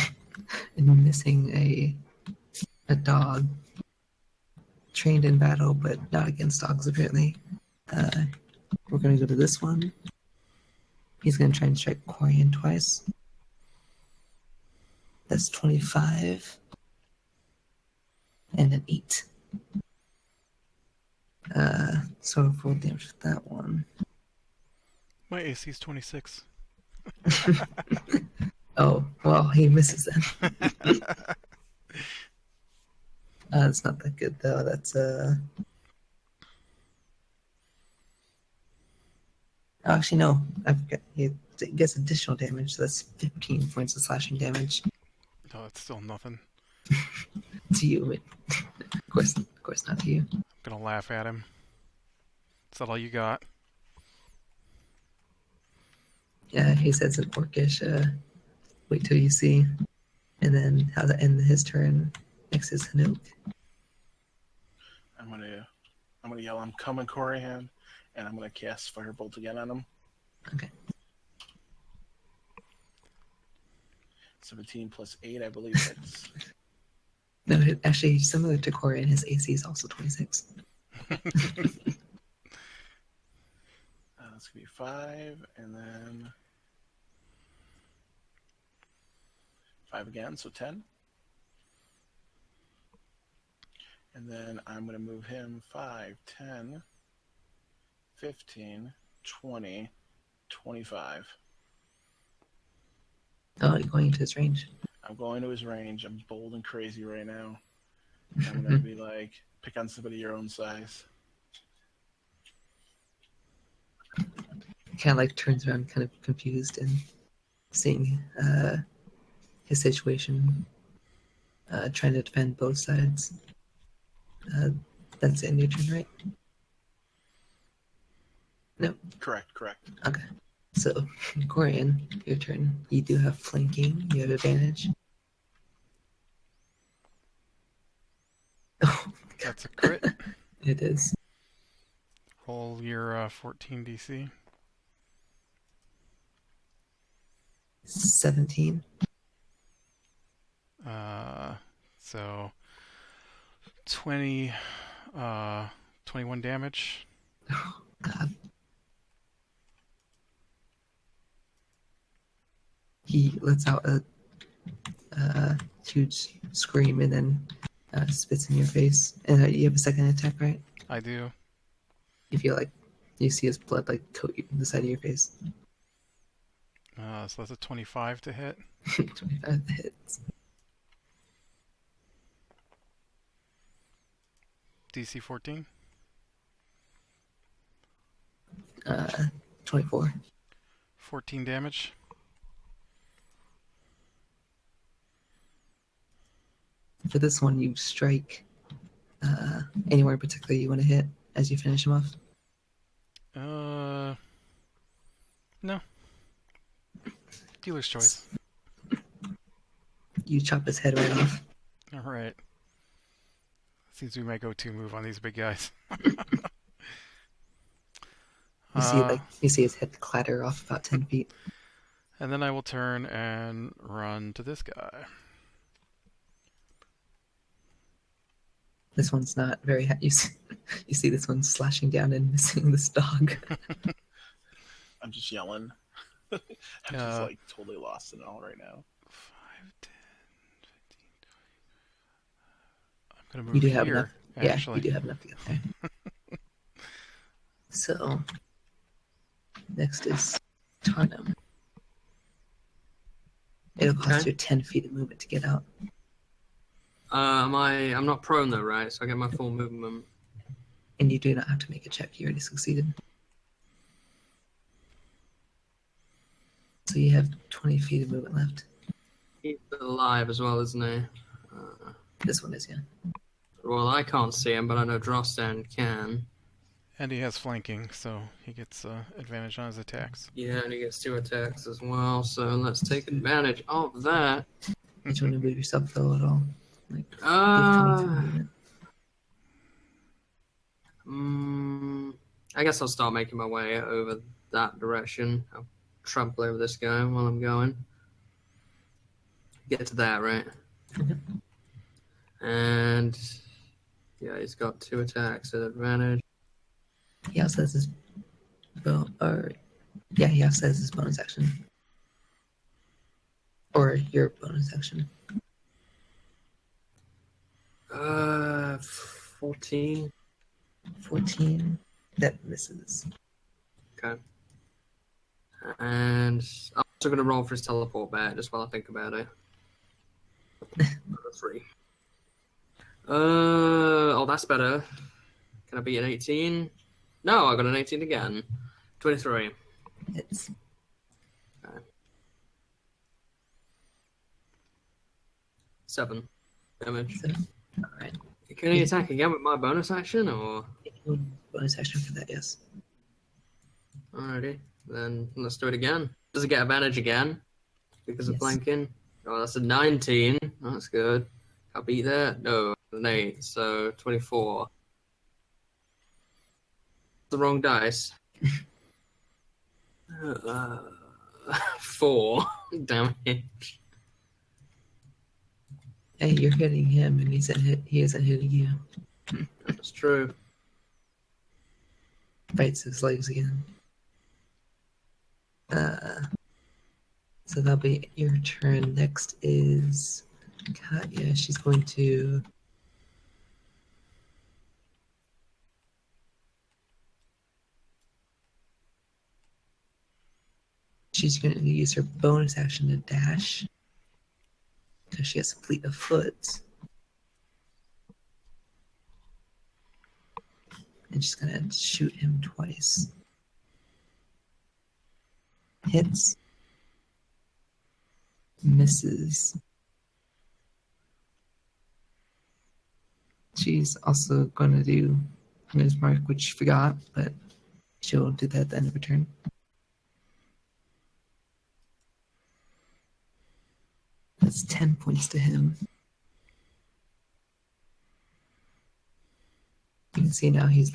Speaker 1: and missing a dog. Trained in battle, but not against dogs, apparently. We're going to go to this one. He's going to try and strike Quarian twice. That's 25. And an 8. So roll damage with that one.
Speaker 4: My AC is 26.
Speaker 1: Oh, well, he misses then. That's not that good, though. That's, Actually, no. I forgot. He gets additional damage, so that's 15 points of slashing damage
Speaker 4: No, it's still nothing.
Speaker 1: to you. Of course not to you.
Speaker 4: I'm gonna laugh at him. Is that all you got?
Speaker 1: Yeah, he says in Orcish, wait till you see. And then how to end his turn. Next is Hanuk.
Speaker 3: I'm gonna yell, "I'm coming, Corian," and I'm gonna cast Firebolt again on him.
Speaker 1: Okay.
Speaker 3: 17 plus 8, I believe that's.
Speaker 1: No, actually, similar to Corian, his AC is also 26.
Speaker 3: That's gonna be 5, and then 5 again, so 10. And then I'm going to move him 5, 10, 15, 20, 25.
Speaker 1: Oh, you're going into his range.
Speaker 3: I'm going to his range. I'm bold and crazy right now. I'm going to be like, pick on somebody your own size.
Speaker 1: Kind of like turns around, kind of confused and seeing his situation, trying to defend both sides. That's it in your turn, right? No.
Speaker 3: Correct.
Speaker 1: Okay. So, Corian, your turn. You do have flanking. You have advantage. Oh,
Speaker 4: That's a crit.
Speaker 1: it is.
Speaker 4: Roll your 14 DC.
Speaker 1: 17.
Speaker 4: So 21 damage.
Speaker 1: Oh, God. He lets out a huge scream and then spits in your face. And you have a second attack, right?
Speaker 4: I do.
Speaker 1: You feel like you see his blood like coat you in the side of your face.
Speaker 4: So that's a 25 to hit.
Speaker 1: 25 hits.
Speaker 4: DC 14.
Speaker 1: 24.
Speaker 4: 14 damage.
Speaker 1: For this one, you strike anywhere in particular you want to hit as you finish him off.
Speaker 4: No. Dealer's choice.
Speaker 1: You chop his head right off.
Speaker 4: All right. Seems to be my go-to move on these big guys.
Speaker 1: You see his head clatter off about 10 feet.
Speaker 4: And then I will turn and run to this guy.
Speaker 1: This one's not very you see this one slashing down and missing this dog.
Speaker 3: I'm just yelling. I'm just like totally lost in it all right now.
Speaker 4: 5, 10, 15, 20. I'm gonna move
Speaker 1: You do
Speaker 4: here.
Speaker 1: have enough.
Speaker 4: Actually.
Speaker 1: Yeah, you do have enough to get there. So next is Tarnum. It'll cost you 10 feet of movement to get out.
Speaker 2: I'm not prone though, right? So I get my full movement.
Speaker 1: And you do not have to make a check. You already succeeded. So you have 20 feet of movement left.
Speaker 2: He's alive as well, isn't he?
Speaker 1: This one is, yeah.
Speaker 2: Well, I can't see him, but I know Drostan can.
Speaker 4: And he has flanking, so he gets advantage on his attacks.
Speaker 2: Yeah, and he gets 2 attacks as well, so let's take advantage of that.
Speaker 1: You don't want to move yourself though at all. Like, you have 20 feet of movement.
Speaker 2: I guess I'll start making my way over that direction. I'll trample over this guy while I'm going. Get to that, right? And yeah, he's got 2 attacks at advantage.
Speaker 1: He also has his he also has his bonus action. Or your bonus action.
Speaker 2: 14.
Speaker 1: 14. That misses.
Speaker 2: Okay. And I'm also going to roll for his teleport back just while I think about it. 3. Oh, that's better. Can I beat an 18? No, I got an 18 again. 23.
Speaker 1: Hits.
Speaker 2: Okay. 7 damage.
Speaker 1: So, alright.
Speaker 2: Can he attack again with my bonus action, or?
Speaker 1: Bonus action for that, yes.
Speaker 2: Alrighty, then let's do it again. Does it get advantage again? Because of
Speaker 1: Yes.
Speaker 2: flanking? Oh, that's a 19. That's good. I'll beat that? No, an 8, so 24. The wrong dice. 4 damage.
Speaker 1: Hey, you're hitting him, and he isn't hitting you.
Speaker 2: That's true.
Speaker 1: Bites his legs again. So that'll be your turn. Next is Katya. She's going to. She's going to use her bonus action to dash. Because she has a fleet of foot. And she's going to shoot him twice. Hits. Misses. She's also going to do Hunter's Mark, which she forgot, but she'll do that at the end of her turn. That's 10 points to him. You can see now he's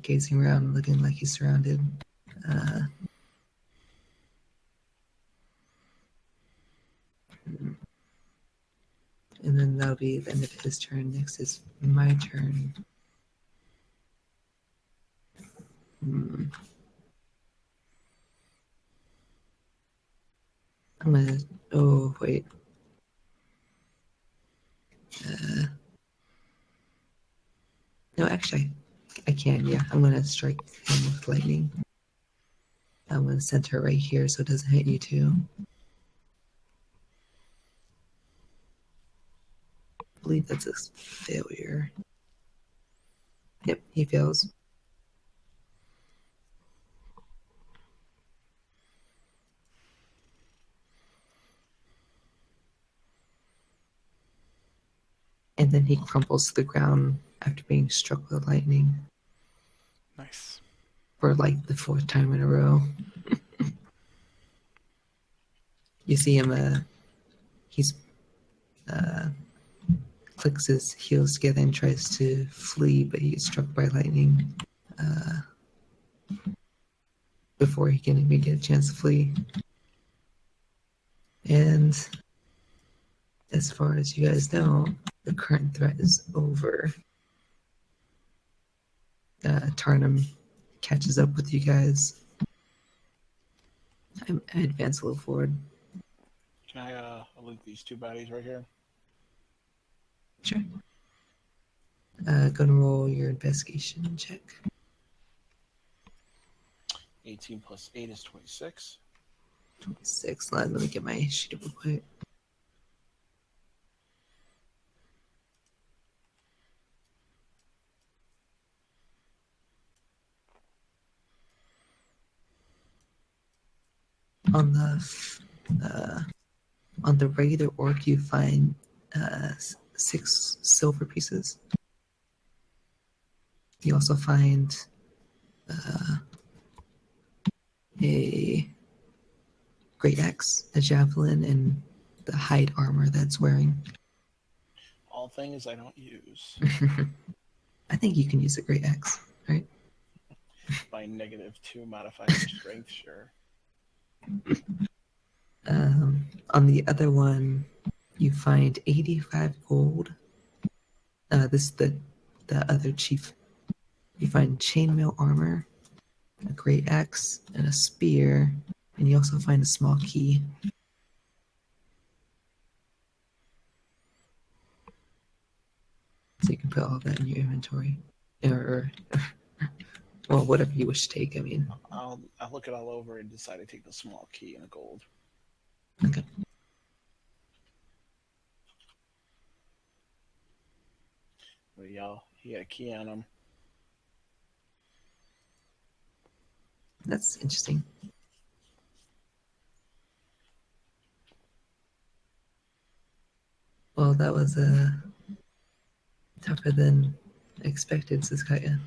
Speaker 1: gazing around, looking like he's surrounded. And then that'll be the end of his turn. Next is my turn. I'm gonna. Oh, wait. No, actually, I can, yeah. I'm gonna strike him with lightning. I'm gonna center right here so it doesn't hit you too. I believe that's a failure. Yep, he fails. and then he crumples to the ground after being struck with lightning
Speaker 4: Nice.
Speaker 1: for like the 4th time in a row. You see him, he's clicks his heels together and tries to flee, but he gets struck by lightning before he can even get a chance to flee. And as far as you guys know, the current threat is over. Tarnum catches up with you guys. I advance a little forward.
Speaker 3: Can I loot these 2 bodies right here?
Speaker 1: Sure. Gonna roll your investigation check.
Speaker 3: 18 plus 8 is 26.
Speaker 1: 26. Let me get my sheet up real quick. On the regular orc, you find 6 silver pieces. You also find a great axe, a javelin, and the hide armor that's wearing.
Speaker 3: All things I don't use.
Speaker 1: I think you can use a great axe, right?
Speaker 3: My -2 modifier strength, sure.
Speaker 1: On the other one, you find 85 gold. This is the other chief. You find chainmail armor, a great axe, and a spear, and you also find a small key. So you can put all that in your inventory, or well, whatever you wish to take. I mean,
Speaker 3: I'll look it all over and decide to take the small key and a gold.
Speaker 1: okay.
Speaker 3: But y'all, he had a key on him.
Speaker 1: That's interesting. Well, that was tougher than expected, Siskaya.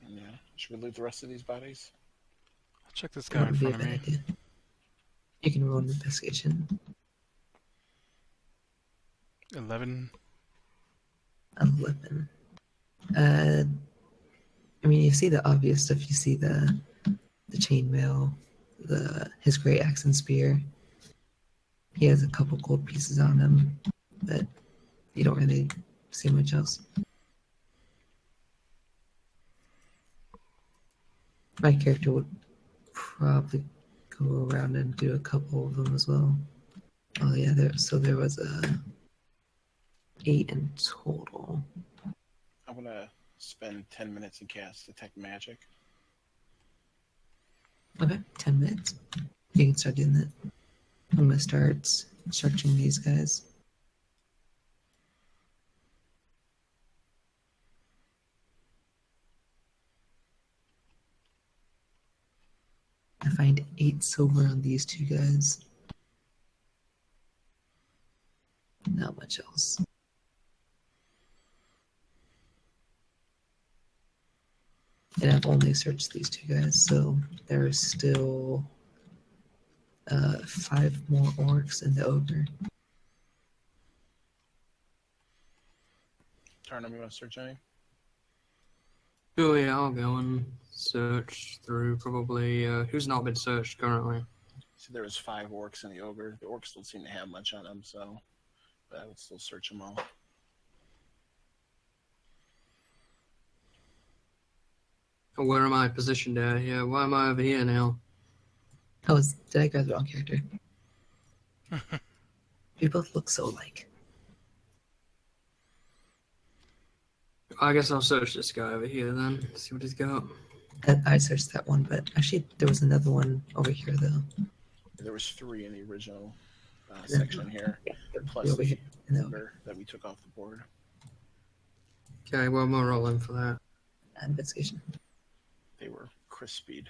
Speaker 3: Yeah. Should we loot the rest of these bodies?
Speaker 4: I'll check this
Speaker 1: That
Speaker 4: guy in
Speaker 1: wouldn't be a
Speaker 4: front of
Speaker 1: bad
Speaker 4: me.
Speaker 1: idea. You can roll an investigation.
Speaker 4: 11.
Speaker 1: 11. I mean, you see the obvious stuff. You see the chainmail, his great axe and spear. He has a couple gold pieces on him, but you don't really see much else. My character would probably go around and do a couple of them as well. Oh yeah, there was 8 in total.
Speaker 3: I'm gonna spend 10 minutes and cast Detect Magic.
Speaker 1: Okay, 10 minutes. You can start doing that. I'm gonna start structuring these guys. I find 8 silver on these 2 guys. Not much else. And I've only searched these 2 guys, so there's still 5 more orcs and the ogre.
Speaker 3: Tarnum, you want to search any?
Speaker 2: Oh yeah, I'll go and search through probably who's not been searched currently.
Speaker 3: See, there was 5 orcs and the ogre. The orcs don't seem to have much on them, so but I would still search them all.
Speaker 2: Where am I positioned at? Yeah, why am I over here now?
Speaker 1: Oh, did I grab the wrong character? We both look so alike.
Speaker 2: I guess I'll search this guy over here then. See what he's got.
Speaker 1: I searched that one, but actually there was another one over here though.
Speaker 3: There was 3 in the original section here, plus
Speaker 1: Over
Speaker 3: the
Speaker 1: here. No.
Speaker 3: ogre that we took off the board.
Speaker 2: Okay, well, I'm gonna roll in for that.
Speaker 1: Investigation.
Speaker 3: They were crispied.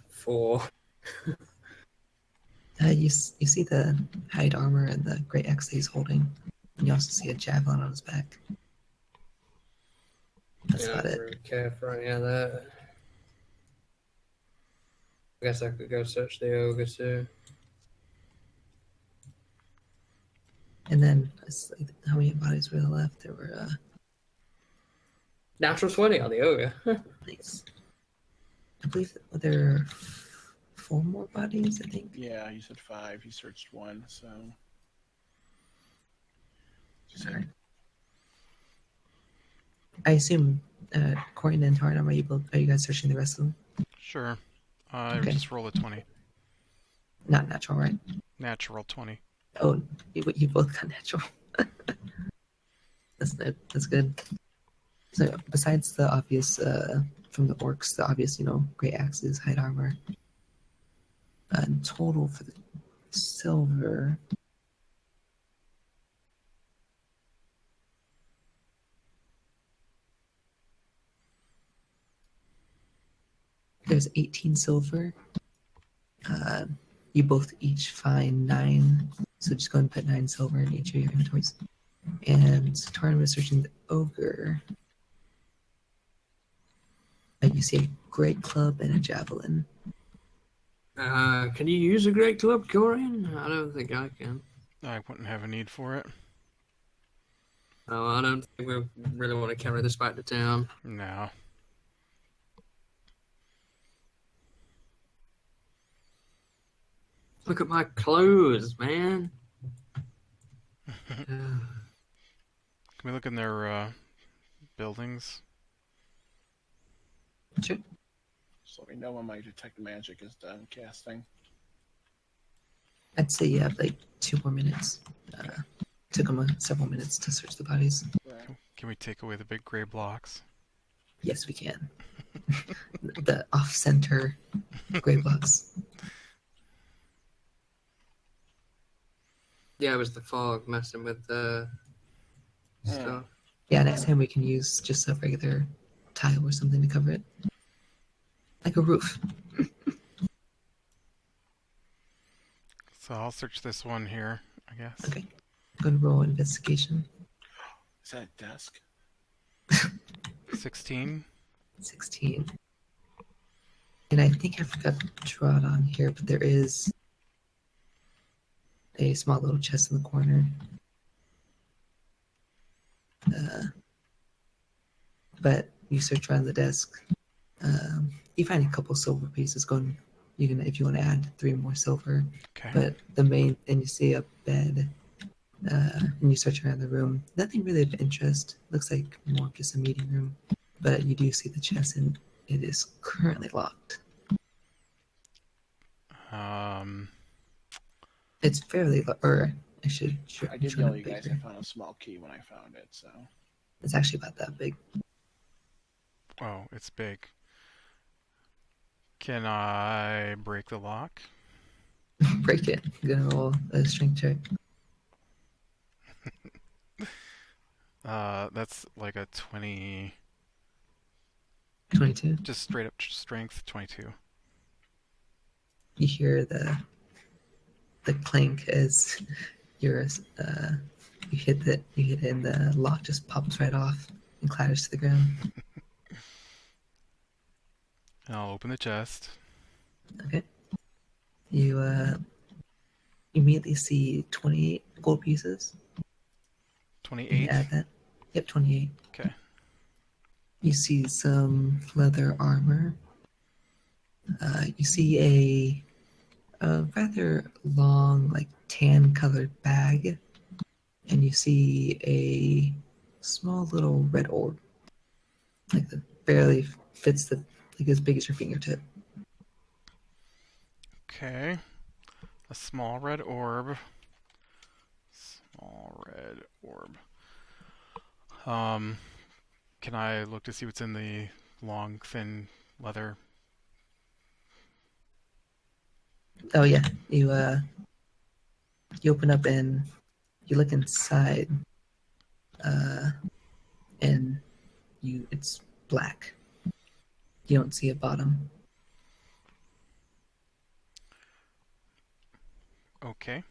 Speaker 2: 4.
Speaker 1: You see the hide armor and the great axe that he's holding. And you also see a javelin on his back. That's
Speaker 2: Yeah,
Speaker 1: about
Speaker 2: I
Speaker 1: it.
Speaker 2: don't really care for any of that. I guess I could go search the ogre too.
Speaker 1: And then, how many bodies were left? There were,
Speaker 2: Natural 20 on the ogre.
Speaker 1: nice. I believe there are 4 more bodies, I think.
Speaker 3: Yeah, you said 5. You searched 1, so.
Speaker 1: Alright. I assume, Corian and Tarnum, are you guys searching the rest of them?
Speaker 4: Sure. I
Speaker 1: Okay.
Speaker 4: just roll a 20.
Speaker 1: Not natural, right?
Speaker 4: Natural 20.
Speaker 1: Oh, you both got natural. That's good. So besides the obvious, from the orcs, the obvious, great axes, hide armor, total for the silver. There's 18 silver. You both each find 9, so just go and put 9 silver in each of your inventories. And Tarnum is searching the ogre. You see a great club and a javelin.
Speaker 2: Can you use a great club, Corian? I don't think I can.
Speaker 4: I wouldn't have a need for it.
Speaker 2: No, I don't think we really want to carry this back to town.
Speaker 4: No.
Speaker 2: Look at my clothes, man.
Speaker 4: Can we look in their buildings?
Speaker 1: Sure.
Speaker 3: Just let me know when my detect magic is done casting.
Speaker 1: I'd say you have like 2 more minutes. Took them several minutes to search the bodies.
Speaker 3: Right.
Speaker 4: Can we take away the big gray blocks?
Speaker 1: Yes, we can. The off-center gray blocks.
Speaker 2: Yeah, it was the fog messing with the
Speaker 3: Yeah.
Speaker 2: stuff.
Speaker 1: Yeah, next time we can use just a regular tile or something to cover it. Like a roof.
Speaker 4: So I'll search this one here, I guess.
Speaker 1: Okay. Go to roll investigation.
Speaker 3: Is that a desk?
Speaker 4: 16.
Speaker 1: 16. And I think I forgot to draw it on here, but there is a small little chest in the corner. But you search around the desk. You find a couple silver pieces. You can, if you want to add 3 more silver.
Speaker 4: Okay.
Speaker 1: But the main, and you see a bed. And you search around the room. Nothing really of interest. Looks like more of just a meeting room. But you do see the chest, and it is currently locked. It's fairly, or I should.
Speaker 3: I did yell at you guys. I found a small key when I found it, so.
Speaker 1: It's actually about that big.
Speaker 4: Oh, it's big. Can I break the lock?
Speaker 1: Break it. I'm gonna roll a strength check.
Speaker 4: That's like a 20.
Speaker 1: 22.
Speaker 4: Just straight up strength, 22.
Speaker 1: You hear the clank as you hit it, and the lock just pops right off and clatters to the ground.
Speaker 4: And I'll open the chest.
Speaker 1: Okay. You immediately see 28 gold pieces. Can you
Speaker 4: 28.
Speaker 1: add that? Yep, 28.
Speaker 4: Okay.
Speaker 1: You see some leather armor. You see a rather long, like tan-colored bag, and you see a small little red orb, like that barely fits like as big as your fingertip.
Speaker 4: Okay. A small red orb. Small red orb. Can I look to see what's in the long, thin leather?
Speaker 1: Oh yeah, you open up and you look inside, and it's black. You don't see a bottom.
Speaker 4: Okay.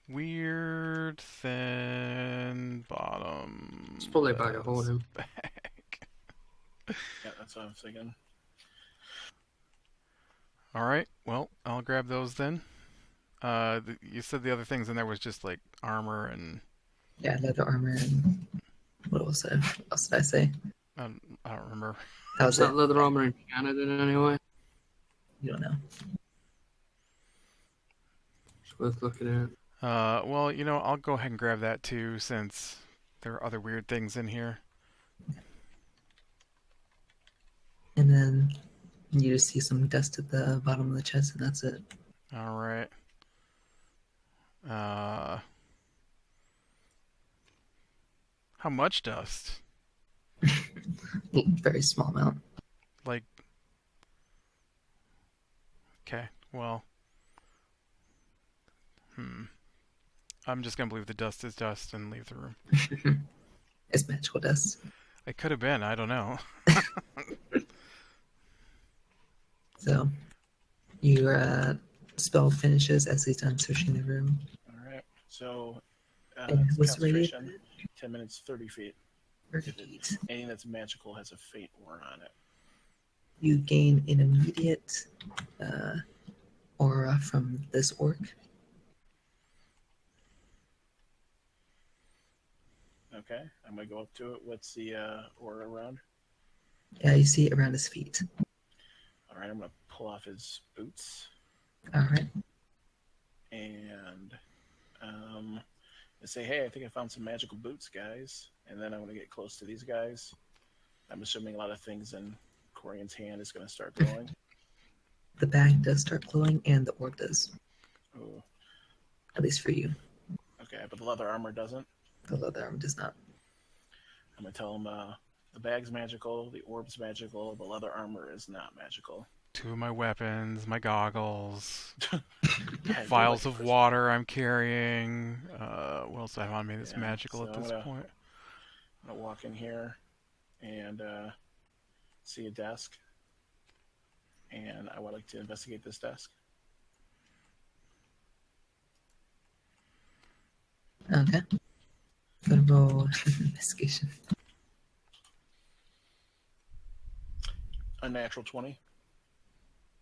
Speaker 4: Weird thin bottom.
Speaker 2: It's probably a bag of holding.
Speaker 4: bag.
Speaker 3: Yeah, that's what I'm thinking.
Speaker 4: All right. Well, I'll grab those then. You said the other things in there was just like armor and
Speaker 1: Yeah, leather armor and what else did I say?
Speaker 4: I don't remember.
Speaker 1: That
Speaker 2: Is
Speaker 1: was it.
Speaker 2: that leather armor in Canada in any way?
Speaker 1: You don't know.
Speaker 2: It's worth looking at.
Speaker 4: Well, I'll go ahead and grab that too, since there are other weird things in here.
Speaker 1: And then you just see some dust at the bottom of the chest, and that's it.
Speaker 4: All right. How much dust?
Speaker 1: Very small amount.
Speaker 4: Like, okay, well, I'm just gonna believe the dust is dust and leave the room.
Speaker 1: It's magical dust.
Speaker 4: It could have been, I don't know.
Speaker 1: So your spell finishes as he's done searching the room.
Speaker 3: All right. So,
Speaker 1: And what's the radius?
Speaker 3: concentration, 10 minutes, 30 feet.
Speaker 1: 30 feet.
Speaker 3: Anything that's magical has a fate ward on it.
Speaker 1: You gain an immediate aura from this orc.
Speaker 3: Okay, I'm gonna go up to it. What's the aura around?
Speaker 1: Yeah, you see it around his feet.
Speaker 3: All right, I'm gonna pull off his boots
Speaker 1: All right.
Speaker 3: and say, "Hey, I think I found some magical boots, guys." And then I'm gonna get close to these guys. I'm assuming a lot of things in Corian's hand is gonna start glowing.
Speaker 1: The bag does start glowing, and the orb does.
Speaker 3: Ooh,
Speaker 1: At least for you.
Speaker 3: okay, but the leather armor doesn't.
Speaker 1: The leather armor does not.
Speaker 3: I'm gonna tell him the bag's magical, the orb's magical, the leather armor is not magical.
Speaker 4: 2 of my weapons, my goggles,
Speaker 3: Yeah,
Speaker 4: vials
Speaker 3: like
Speaker 4: of water I'm carrying. What else do I have on me that's
Speaker 3: Yeah,
Speaker 4: magical
Speaker 3: so
Speaker 4: at
Speaker 3: I'm
Speaker 4: this
Speaker 3: gonna-
Speaker 4: point?
Speaker 3: I'm gonna walk in here and see a desk, and I would like to investigate this desk.
Speaker 1: Okay. Gonna roll investigation.
Speaker 3: A natural 20.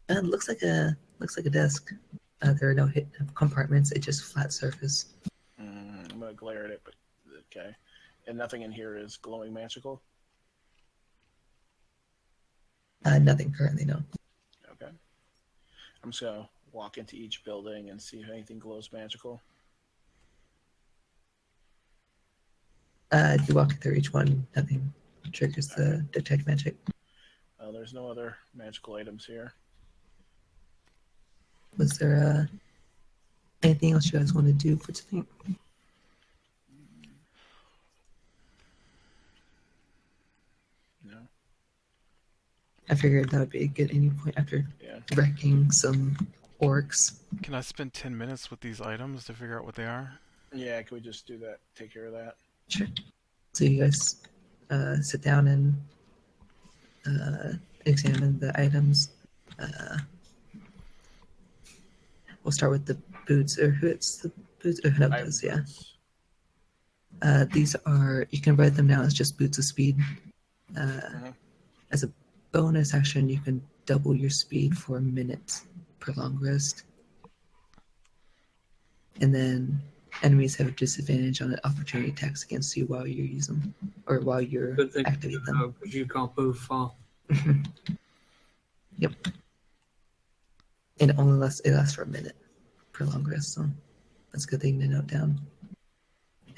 Speaker 1: Looks like a desk. There are no hidden compartments. It's just flat surface.
Speaker 3: I'm gonna glare at it, but okay. And nothing in here is glowing magical.
Speaker 1: Nothing currently. No.
Speaker 3: Okay. I'm just gonna walk into each building and see if anything glows magical.
Speaker 1: You walk through each one. Nothing triggers the detect magic.
Speaker 3: There's no other magical items here.
Speaker 1: Was there anything else you guys want to do for tonight?
Speaker 3: No.
Speaker 1: I figured that would be a good ending point after
Speaker 3: Yeah.
Speaker 1: wrecking some orcs.
Speaker 4: Can I spend 10 minutes with these items to figure out what they are?
Speaker 3: Yeah. Can we just do that? Take care of that.
Speaker 1: Sure. So you guys sit down and examine the items. We'll start with the boots, or who it's the boots, or who
Speaker 3: I have
Speaker 1: does, yeah.
Speaker 3: boots.
Speaker 1: These are, you can write them down as just boots of speed. As a bonus action, you can double your speed for a minute per long rest. And then enemies have a disadvantage on opportunity attacks against you while you use them, or while you're
Speaker 2: Good thing
Speaker 1: activate them.
Speaker 2: because you can't move far.
Speaker 1: Yep. And it lasts for a minute per long rest, so that's a good thing to note down.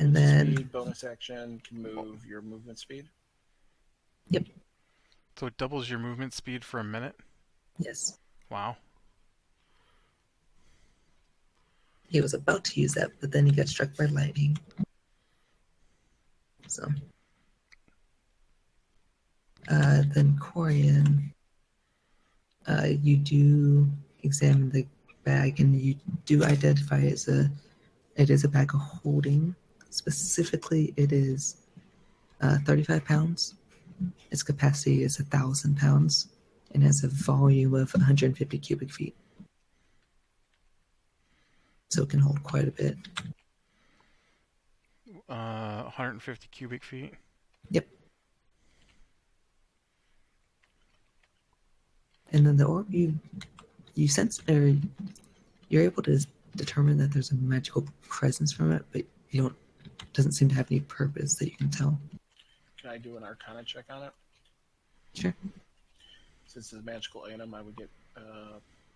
Speaker 1: And then,
Speaker 3: Speed, bonus action can move your movement speed.
Speaker 1: yep,
Speaker 4: So it doubles your movement speed for a minute?
Speaker 1: yes.
Speaker 4: Wow.
Speaker 1: He was about to use that, but then he got struck by lightning. So, then Corian, you do examine the bag, and you do identify it is a bag of holding. Specifically, it is 35 pounds. Its capacity is 1,000 pounds, and has a volume of 150 cubic feet. so it can hold quite a bit.
Speaker 4: 150 cubic feet.
Speaker 1: Yep. And then the orb you sense, or you're able to determine that there's a magical presence from it, but you don't. Doesn't seem to have any purpose that you can tell.
Speaker 3: Can I do an Arcana check on it?
Speaker 1: Sure.
Speaker 3: Since it's a magical item, I would get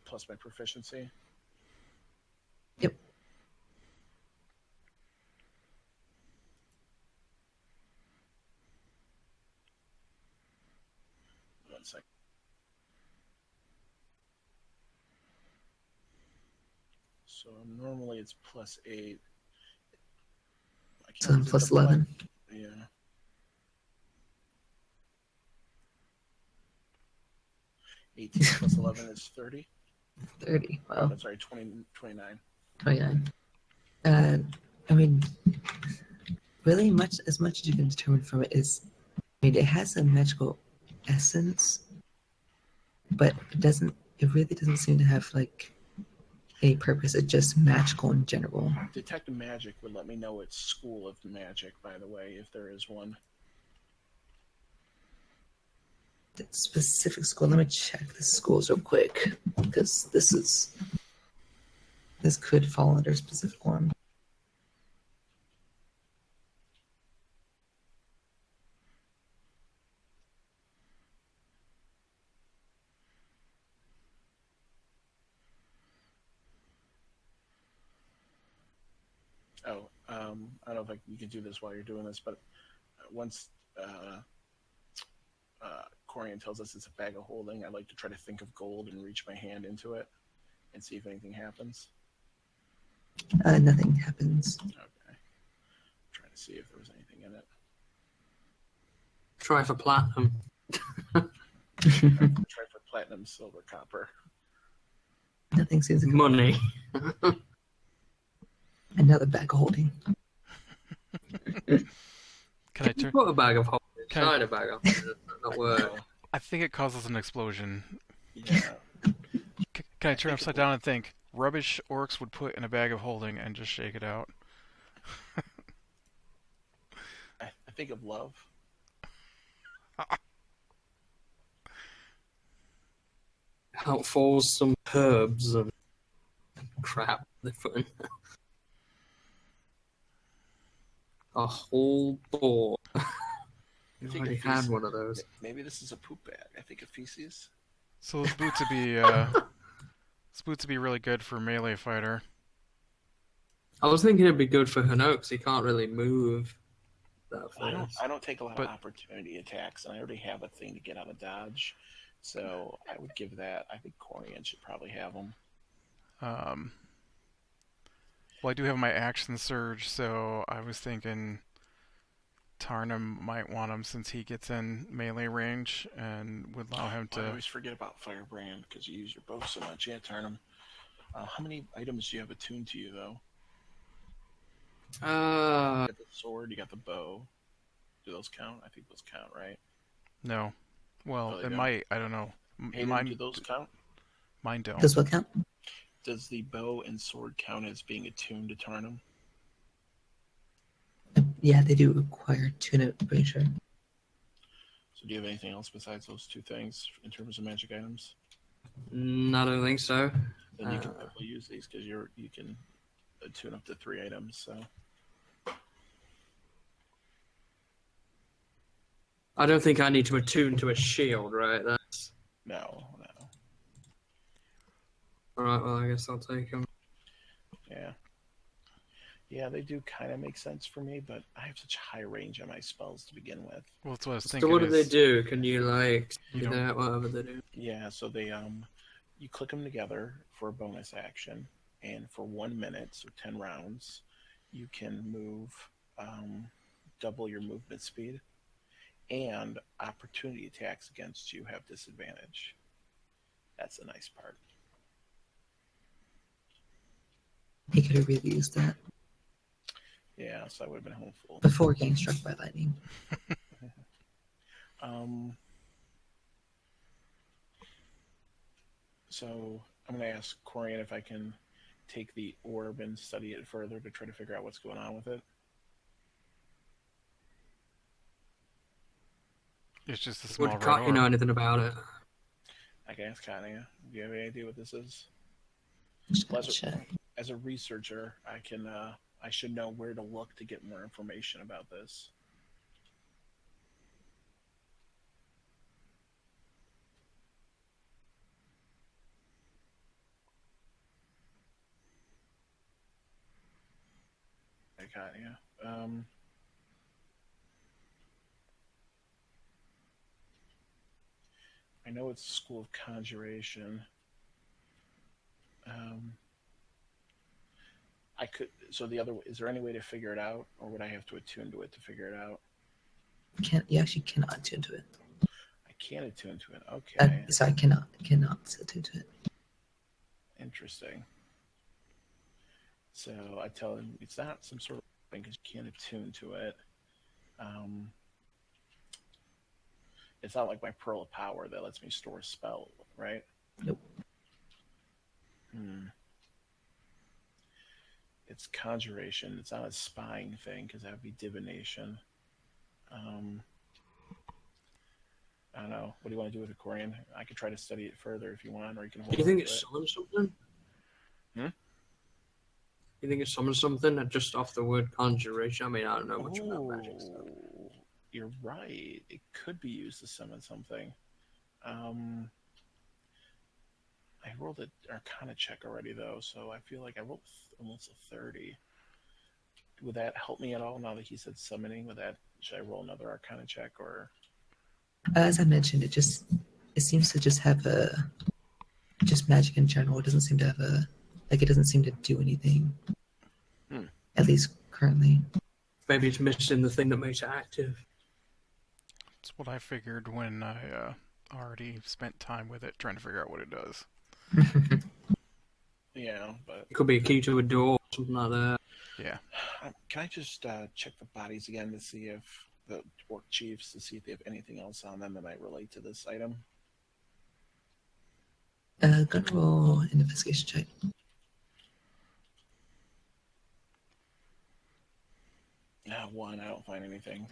Speaker 3: plus my proficiency.
Speaker 1: Yep.
Speaker 3: One second. So normally it's +8.
Speaker 1: So I'm plus 11.
Speaker 3: Yeah. +18 +11 is 30.
Speaker 1: 30.
Speaker 3: Oh,
Speaker 1: Wow.
Speaker 3: that's right, 29.
Speaker 1: 29. I mean, really much as you can determine from it is, I mean, it has a magical essence, but it really doesn't seem to have like a purpose. It's just magical in general.
Speaker 3: Detect Magic would let me know its school of magic, by the way, if there is one.
Speaker 1: The specific school, let me check the schools real quick, because this could fall under a specific one.
Speaker 3: Oh, I don't know if you can do this while you're doing this, but once Corian tells us it's a bag of holding, I like to try to think of gold and reach my hand into it and see if anything happens.
Speaker 1: Nothing happens.
Speaker 3: Okay. Trying to see if there was anything in it.
Speaker 2: Try for platinum.
Speaker 3: Try for platinum, silver, copper.
Speaker 1: Nothing seems to come.
Speaker 2: Money.
Speaker 1: Another bag of holding.
Speaker 4: Can I turn?
Speaker 2: Put a bag of holding
Speaker 4: Can I-
Speaker 2: inside a bag of holding. Does that not work?
Speaker 4: I think it causes an explosion.
Speaker 3: Yeah.
Speaker 4: Can I turn upside down and think rubbish orcs would put in a bag of holding and just shake it out?
Speaker 3: I think of love.
Speaker 2: Out falls some herbs and crap they put in there. A whole boar. You
Speaker 3: think
Speaker 2: already
Speaker 3: of
Speaker 2: had
Speaker 3: feces.
Speaker 2: one of those.
Speaker 3: Maybe this is a poop bag. I think of feces.
Speaker 4: So those boots would be really good for melee fighter.
Speaker 2: I was thinking it'd be good for Hano because he can't really move that fast.
Speaker 3: I don't take a lot
Speaker 4: But-
Speaker 3: of opportunity attacks, and I already have a thing to get out of dodge. So I would give that. I think Corian should probably have them.
Speaker 4: Well, I do have my action surge, so I was thinking Tarnum might want him since he gets in melee range and would allow him
Speaker 3: I
Speaker 4: to.
Speaker 3: always forget about Firebrand because you use your bow so much. Yeah, Tarnum. How many items do you have attuned to you, though? You got the sword, you got the bow. Do those count? I think those count, right?
Speaker 4: No. Well,
Speaker 3: Oh, they
Speaker 4: it
Speaker 3: don't?
Speaker 4: might. I don't know.
Speaker 3: Hayden, do those count?
Speaker 4: Mine don't.
Speaker 1: Does what count?
Speaker 3: Does the bow and sword count as being attuned to Tarnum?
Speaker 1: Yeah, they do require tune it, pretty sure.
Speaker 3: So do you have anything else besides those two things in terms of magic items?
Speaker 2: I don't think so.
Speaker 3: Then you can definitely use these because you can attune up to 3 items. So
Speaker 2: I don't think I need to attune to a shield, right? That's
Speaker 3: no.
Speaker 2: alright. Well, I guess I'll take him.
Speaker 3: Yeah, they do kind of make sense for me, but I have such high range on my spells to begin with.
Speaker 4: Well, that's what I was
Speaker 2: So
Speaker 4: thinking.
Speaker 2: what do they
Speaker 4: is
Speaker 2: do? Can you like
Speaker 4: You
Speaker 2: do
Speaker 4: don't-
Speaker 2: that? Whatever they do.
Speaker 3: Yeah, so they you click them together for a bonus action, and for 1 minute, so 10 rounds, you can move double your movement speed, and opportunity attacks against you have disadvantage. That's the nice part.
Speaker 1: He could have really used that
Speaker 3: Yeah, so I would have been hopeful.
Speaker 1: before getting struck by lightning.
Speaker 3: So I'm going to ask Corian if I can take the orb and study it further to try to figure out what's going on with it?
Speaker 4: It's just a small
Speaker 2: Would
Speaker 4: red
Speaker 2: you know
Speaker 4: orb.
Speaker 2: anything about it?
Speaker 3: I guess kind of. Do you have any idea what this is?
Speaker 1: Just
Speaker 3: Well,
Speaker 1: gonna check.
Speaker 3: as a researcher, I should know where to look to get more information about this. I got you. I know it's School of Conjuration. I could. So the other. Is there any way to figure it out, or would I have to attune to it to figure it out?
Speaker 1: You actually cannot attune to it.
Speaker 3: I can't attune to it. Okay.
Speaker 1: Sorry, cannot attune to it.
Speaker 3: Interesting. So I tell him it's not some sort of thing because you can't attune to it. It's not like my Pearl of Power that lets me store a spell, right?
Speaker 1: Nope.
Speaker 3: It's conjuration. It's not a spying thing because that would be divination. I don't know. What do you want to do with it, Corian? I could try to study it further if you want, or you can hold
Speaker 2: Do you think
Speaker 3: on to
Speaker 2: it's
Speaker 3: it.
Speaker 2: summons something?
Speaker 3: Hmm?
Speaker 2: You think it summons something just off the word conjuration? I mean, I don't know much about magic stuff.
Speaker 3: You're right. It could be used to summon something. I rolled an Arcana check already, though, so I feel like I rolled almost a 30. Would that help me at all now that he said summoning? Should I roll another Arcana check, or?
Speaker 1: As I mentioned, it seems to just have just magic in general. It doesn't seem to have it doesn't seem to do anything. At least currently.
Speaker 2: Maybe it's missing the thing that makes it active.
Speaker 4: That's what I figured when I already spent time with it trying to figure out what it does.
Speaker 3: Yeah, but
Speaker 2: It could be a key to a door or something like that.
Speaker 4: Yeah.
Speaker 3: can I just check the bodies again to see if the orc chiefs to see if they have anything else on them that might relate to this item?
Speaker 1: Gonna roll an investigation check.
Speaker 3: One. I don't find anything.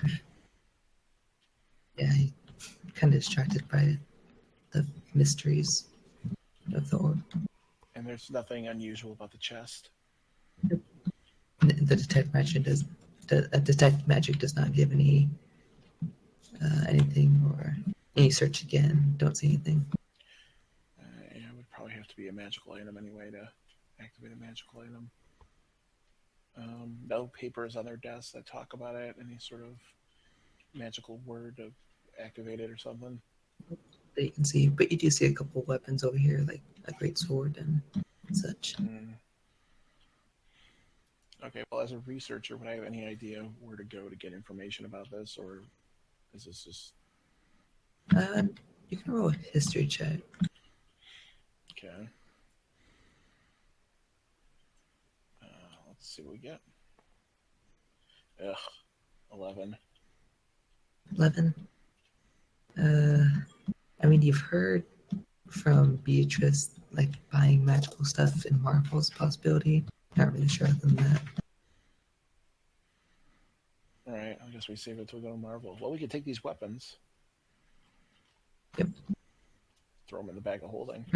Speaker 1: Yeah, kind of distracted by the mysteries of the orb.
Speaker 3: And there's nothing unusual about the chest.
Speaker 1: The detect magic does not give anything, or any search again. Don't see anything.
Speaker 3: Yeah, it would probably have to be a magical item anyway to activate a magical item. No papers on their desks that talk about it. Any sort of magical word to activate it or something.
Speaker 1: That you can see, but you do see a couple weapons over here, like a great sword and such.
Speaker 3: Okay, well, as a researcher, would I have any idea where to go to get information about this, or is this just...
Speaker 1: You can roll a history check.
Speaker 3: Okay. Let's see what we get. 11.
Speaker 1: 11. I mean, you've heard from Beatrice, like, buying magical stuff in Marvel's possibility. Not really sure other than that.
Speaker 3: Alright, I guess we save it till we go to Marvel. Well, we could take these weapons.
Speaker 1: Yep.
Speaker 3: Throw them in the bag of holding.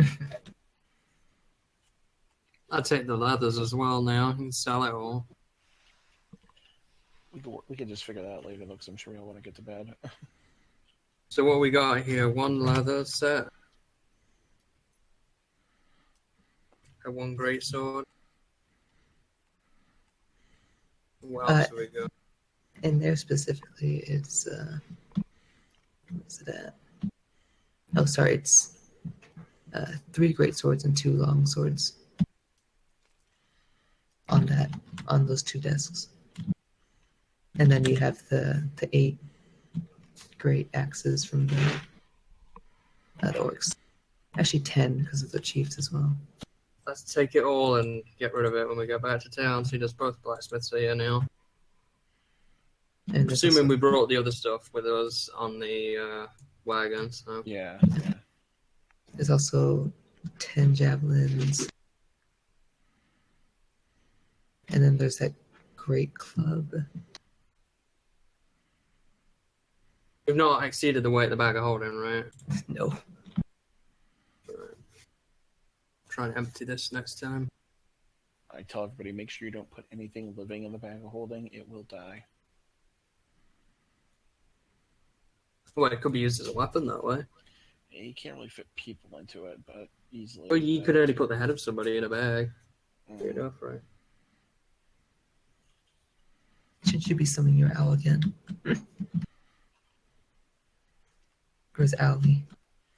Speaker 2: I'd take the leathers as well now. You can sell it all.
Speaker 3: We could just figure that out later, though, because I'm sure we all want to get to bed.
Speaker 2: So what we got here? One leather set. And one great sword. What else have we got?
Speaker 1: And there specifically, it's what's it at? Oh, sorry, it's 3 great swords and 2 long swords on those 2 desks. And then you have the 8 great axes from the orcs. Actually 10 because of the chiefs as well.
Speaker 2: Let's take it all and get rid of it when we get back to town. See, there's both blacksmiths here now.
Speaker 1: And
Speaker 2: Assuming we brought the other stuff with us on the wagon. So.
Speaker 3: Yeah.
Speaker 1: There's also 10 javelins, there's that great club.
Speaker 2: We've not exceeded the weight of the bag of holding, right?
Speaker 1: No.
Speaker 2: Try and empty this next time.
Speaker 3: I tell everybody, make sure you don't put anything living in the bag of holding. It will die.
Speaker 2: Well, it could be used as a weapon that way.
Speaker 3: You can't really fit people into it, but easily.
Speaker 2: Well, you could only put the head of somebody in a bag. Fair enough, right?
Speaker 1: Should you be summoning your owl again? Where's Owlie?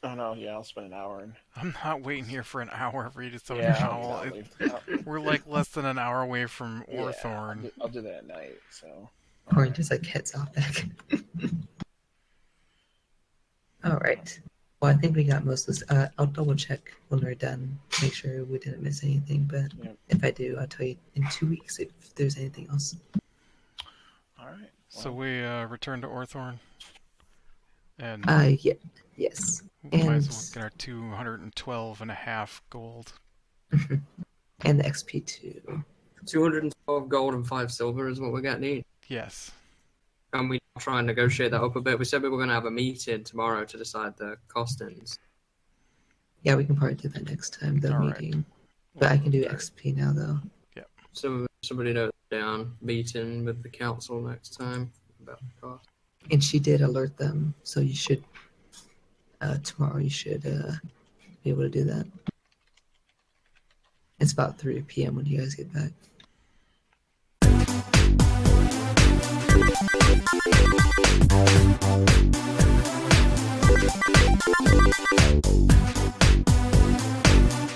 Speaker 3: Oh no, yeah, I'll spend an hour and.
Speaker 4: I'm not waiting here for an hour for you to summon
Speaker 3: Yeah,
Speaker 4: your
Speaker 3: I'll
Speaker 4: owl.
Speaker 3: leave.
Speaker 4: We're like less than an hour away from
Speaker 3: Yeah,
Speaker 4: Orthorn.
Speaker 3: I'll do that at night. So.
Speaker 1: Or just like heads off back. All right. Well, I think we got most of this. I'll double check when we're done, make sure we didn't miss anything. But
Speaker 3: Yep.
Speaker 1: if I do, I'll tell you in 2 weeks if there's anything else.
Speaker 3: All right.
Speaker 4: So we return to Orthorn. And
Speaker 1: Yeah, yes.
Speaker 4: we might
Speaker 1: and-
Speaker 4: as well get our 212.5 gold.
Speaker 1: And the XP too.
Speaker 2: 212 gold and 5 silver is what we're getting.
Speaker 4: Yes.
Speaker 2: Can we try and negotiate that up a bit? We said we were going to have a meeting tomorrow to decide the costings.
Speaker 1: Yeah, we can probably do that next time, the
Speaker 4: All right.
Speaker 1: meeting. But I can do
Speaker 4: All right.
Speaker 1: XP now, though.
Speaker 2: So somebody note down meeting with the council next time about the cost.
Speaker 1: And she did alert them, so you should, tomorrow you should be able to do that. It's about 3 p.m. when you guys get back.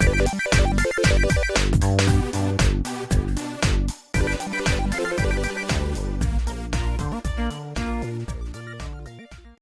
Speaker 5: Thank you.